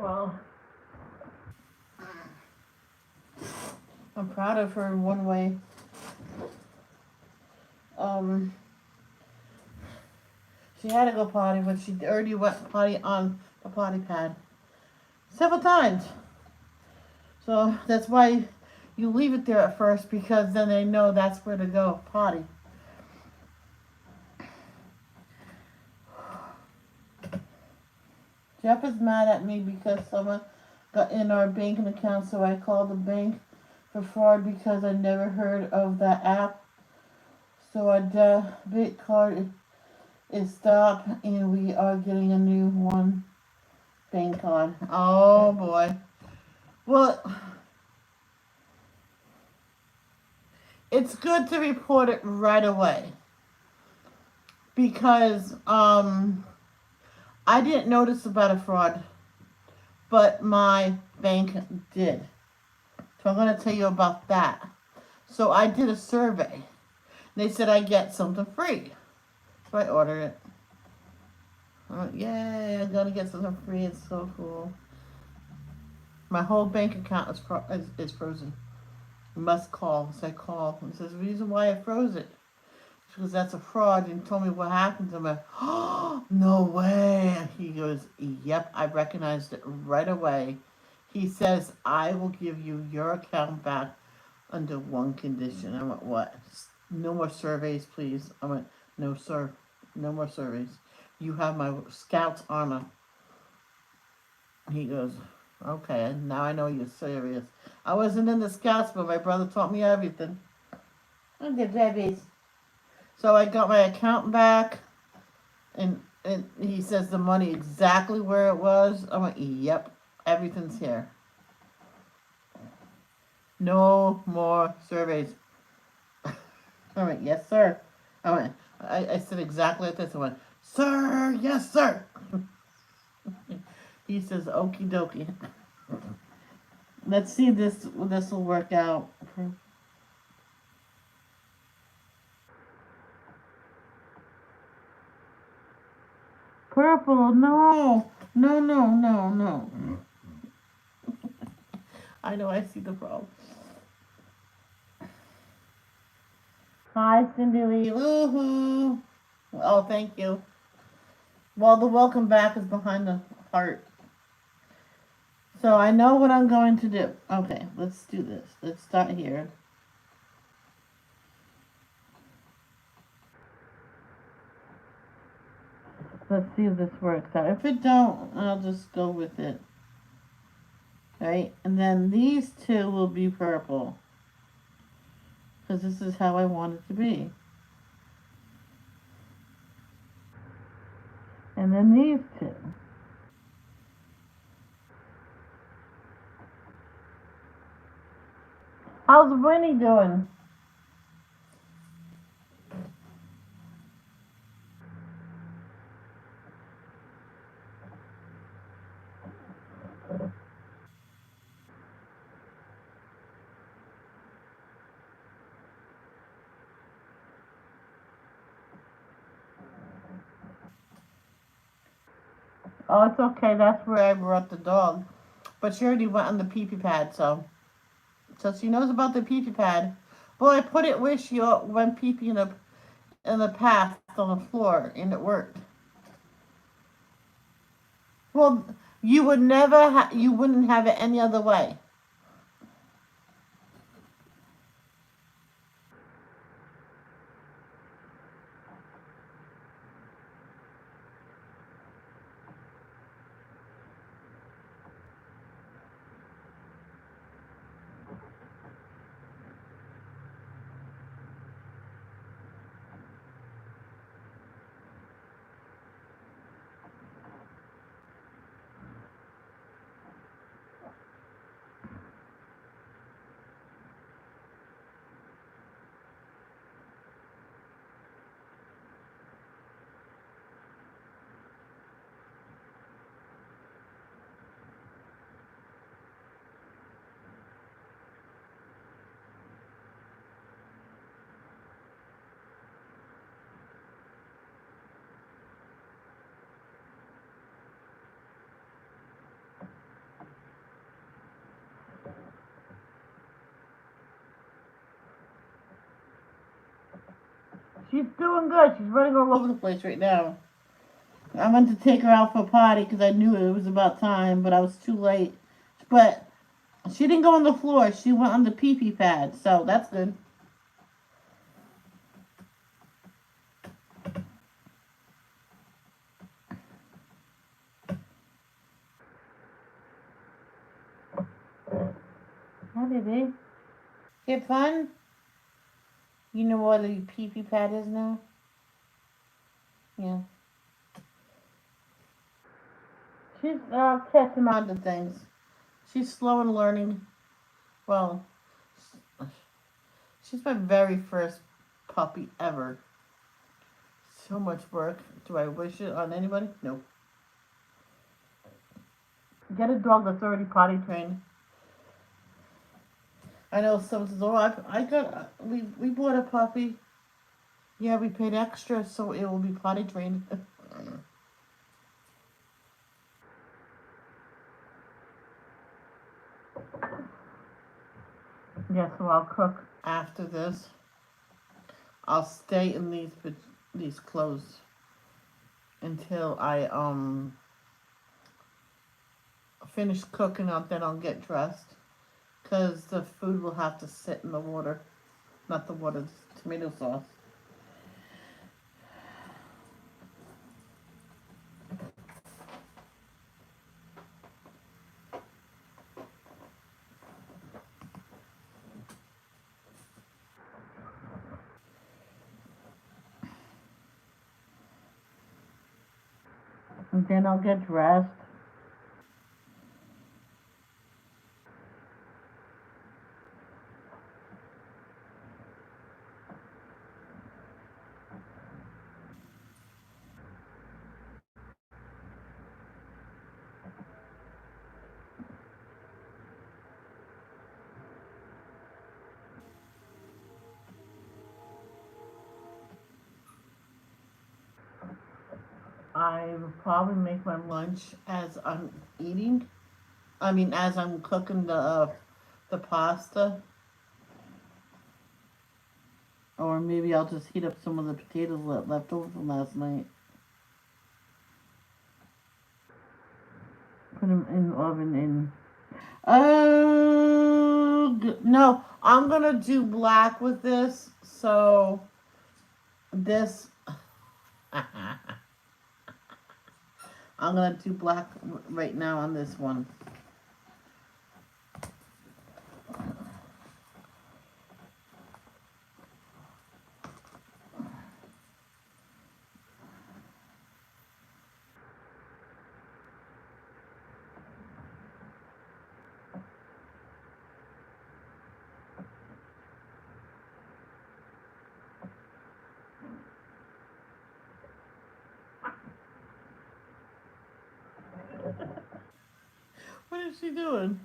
Well, I'm proud of her in one way. Um, she had to go potty, but she already went potty on the potty pad several times. So that's why you leave it there at first, because then they know that's where to go potty. Jeff is mad at me because someone got in our banking account, so I called the bank for fraud because I never heard of that app. So our debit card is stopped, and we are getting a new one bank card. Oh boy. Well, it's good to report it right away because I didn't notice about a fraud, but my bank did. So I'm going to tell you about that. So I did a survey. They said I get something free. So I ordered it. Yay, I'm going to get something free. It's so cool. My whole bank account is frozen. Must call. So I call. It says, the reason why I froze it because that's a fraud, and told me what happened to me. Oh, no way. He goes, yep, I recognized it right away. He says, I will give you your account back under one condition. I went, what? No more surveys, please. I went, no, sir. No more surveys. You have my Scout's honor. He goes, okay, now I know you're serious. I wasn't in the Scouts, but my brother taught me everything. I'm the babies. So I got my account back, and he says the money exactly where it was. I went, yep, everything's here. No more surveys. I went, yes, sir. I said exactly like this. I went, sir, yes, sir. He says, okie dokie. Let's see this will work out. Purple, no. No, no, no, no. I know I see the problem. Hi, Cindy Lee. Woohoo. Oh, thank you. Well, the welcome back is behind the heart. So I know what I'm going to do. Okay, let's do this. Let's start here. Let's see if this works out. If it don't, I'll just go with it. Right? And then these two will be purple. Because this is how I want it to be. And then these two. How's Winnie doing? Oh, it's okay. That's where I brought the dog. But she already went on the pee-pee pad, so she knows about the pee-pee pad. Well, I put it where she went pee-pee in the past on the floor, and it worked. Well, you would never you wouldn't have it any other way. She's doing good. She's running all over the place right now. I went to take her out for a potty because I knew it was about time, but I was too late. But she didn't go on the floor. She went on the pee-pee pad, so that's good. Hi, baby. You had fun? You know what a pee-pee pad is now? Yeah. She's catching on to things. She's slow in learning. Well, she's my very first puppy ever. So much work. Do I wish it on anybody? No. Get a dog that's already potty trained. I know some says, "Oh, we bought a puppy. Yeah, we paid extra, so it will be potty trained." Yeah, so I'll cook after this. I'll stay in these clothes until I finish cooking. Then I'll get dressed because the food will have to sit in the water, not the water, the tomato sauce. And then I'll get dressed. I will probably make my lunch as I'm eating. I mean, as I'm cooking the pasta, or maybe I'll just heat up some of the potatoes left over from last night. Put them in the oven in. No, I'm gonna do black with this. So this, I'm gonna do black right now on this one. What is she doing?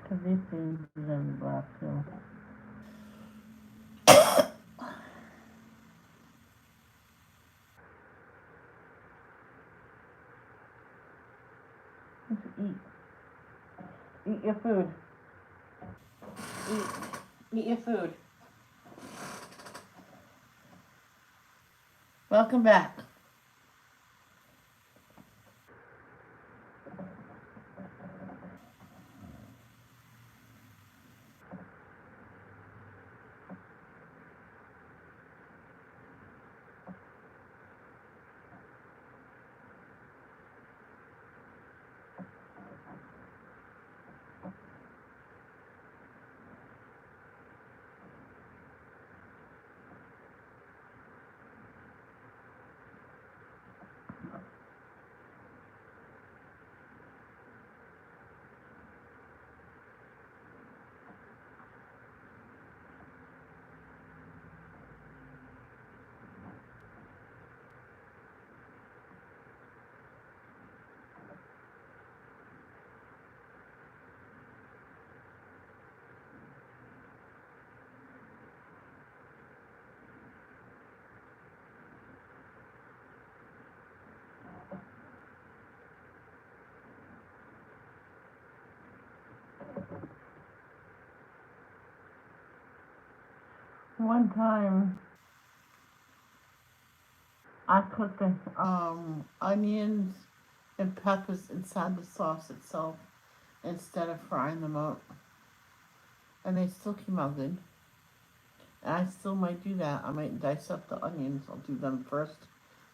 Because these things are in black too. Just eat. Eat your food. Eat. Eat your food. Welcome back. One time I cooked the onions and peppers inside the sauce itself instead of frying them out, and they still came out good. And I still might do that. I might dice up the onions. I'll do them first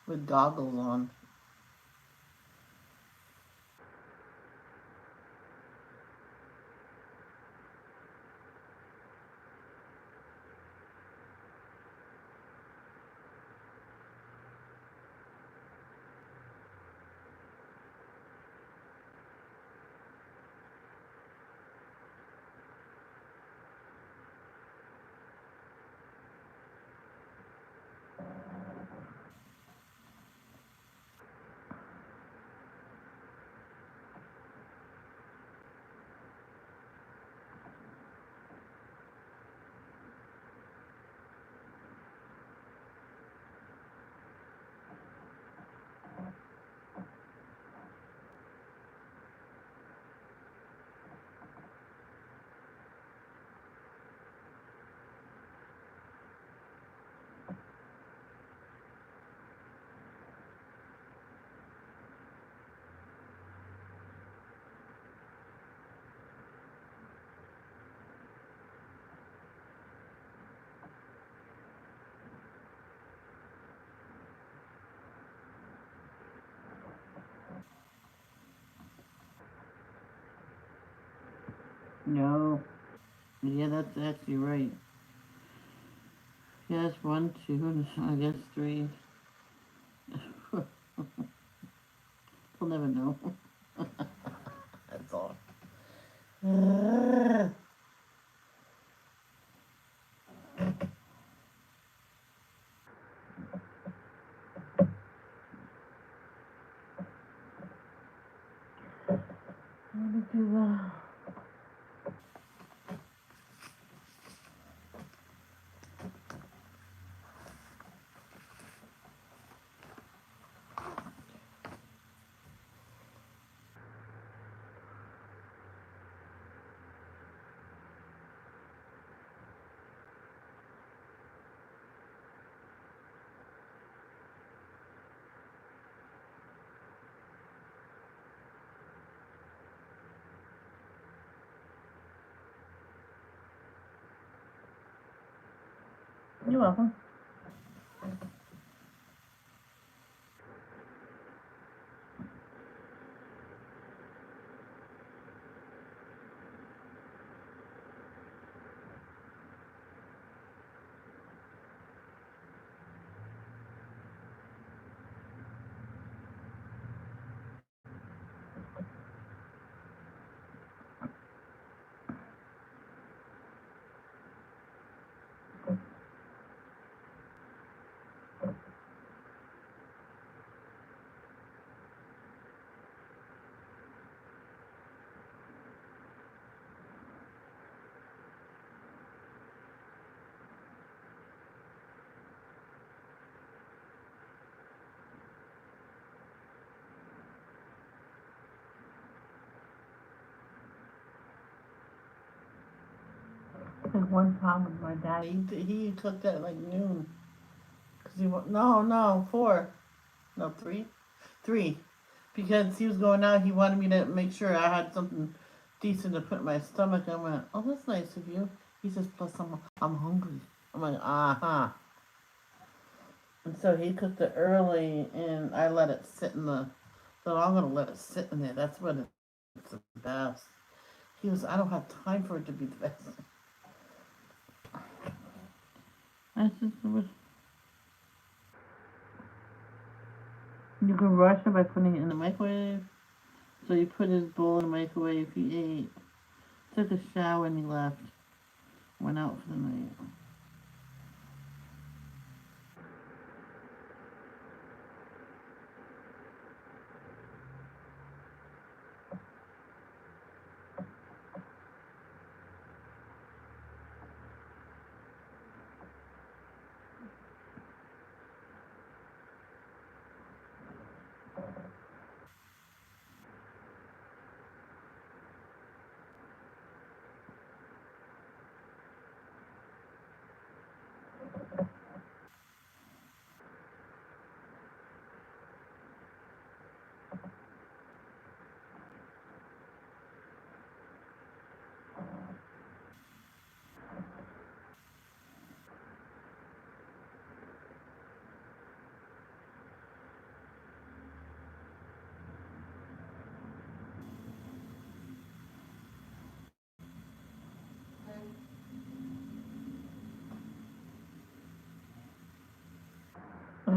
with goggles on. No. Yeah, that's actually right. Yes, one, two, I guess three. We'll never know. That's all. Let me do that. You're welcome. There's one time with my dad. He cooked at like noon. Cause no, 4. No, 3. 3. Because he was going out, he wanted me to make sure I had something decent to put in my stomach. I went, oh, that's nice of you. He says, plus I'm hungry. I'm like, uh-huh. And so he cooked it early, and I let it sit in the. So I'm gonna let it sit in there. That's when it's the best. He was, I don't have time for it to be the best. I said, you can rush it by putting it in the microwave. So you put his bowl in the microwave. He ate, took a shower, and he left. Went out for the night.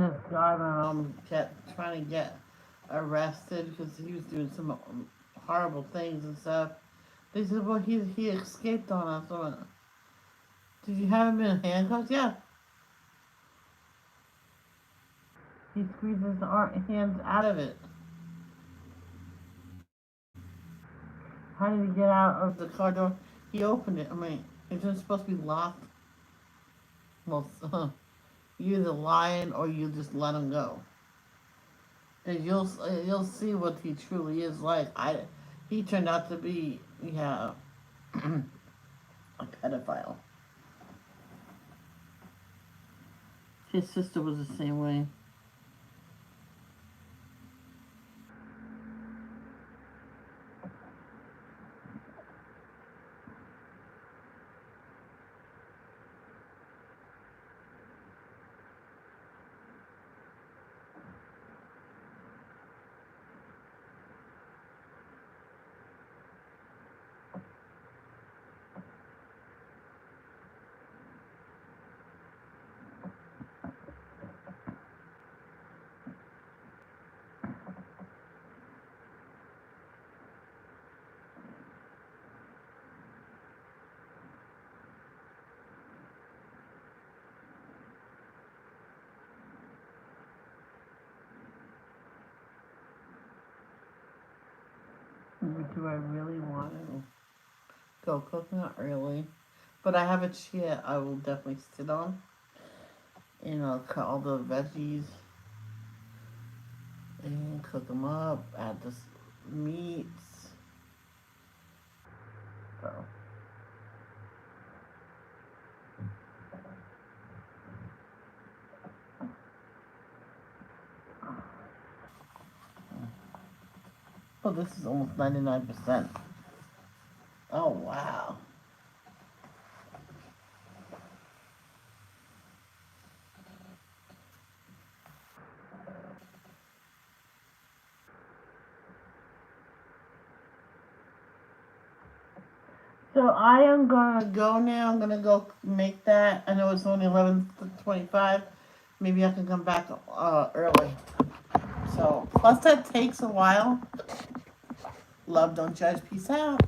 this guy my mom kept trying to get arrested because he was doing some horrible things and stuff. They said, well, he escaped on us. I went, did you have him in handcuffs? Yeah. He squeezed his hands out of it. How did he get out of the car door? He opened it. I mean, it's just supposed to be locked. Well, you either lying or you just let him go. And you'll see what he truly is like. He turned out to be a pedophile. His sister was the same way. Do I really want to go cooking? Not really. But I have a chair I will definitely sit on. And I'll cut all the veggies and cook them up. Add the meats. So. Oh, this is almost 99%. Oh, wow. So I am gonna go now. I'm gonna go make that. I know it's only 11:25. Maybe I can come back early. So plus that takes a while. Love, don't judge. Peace out.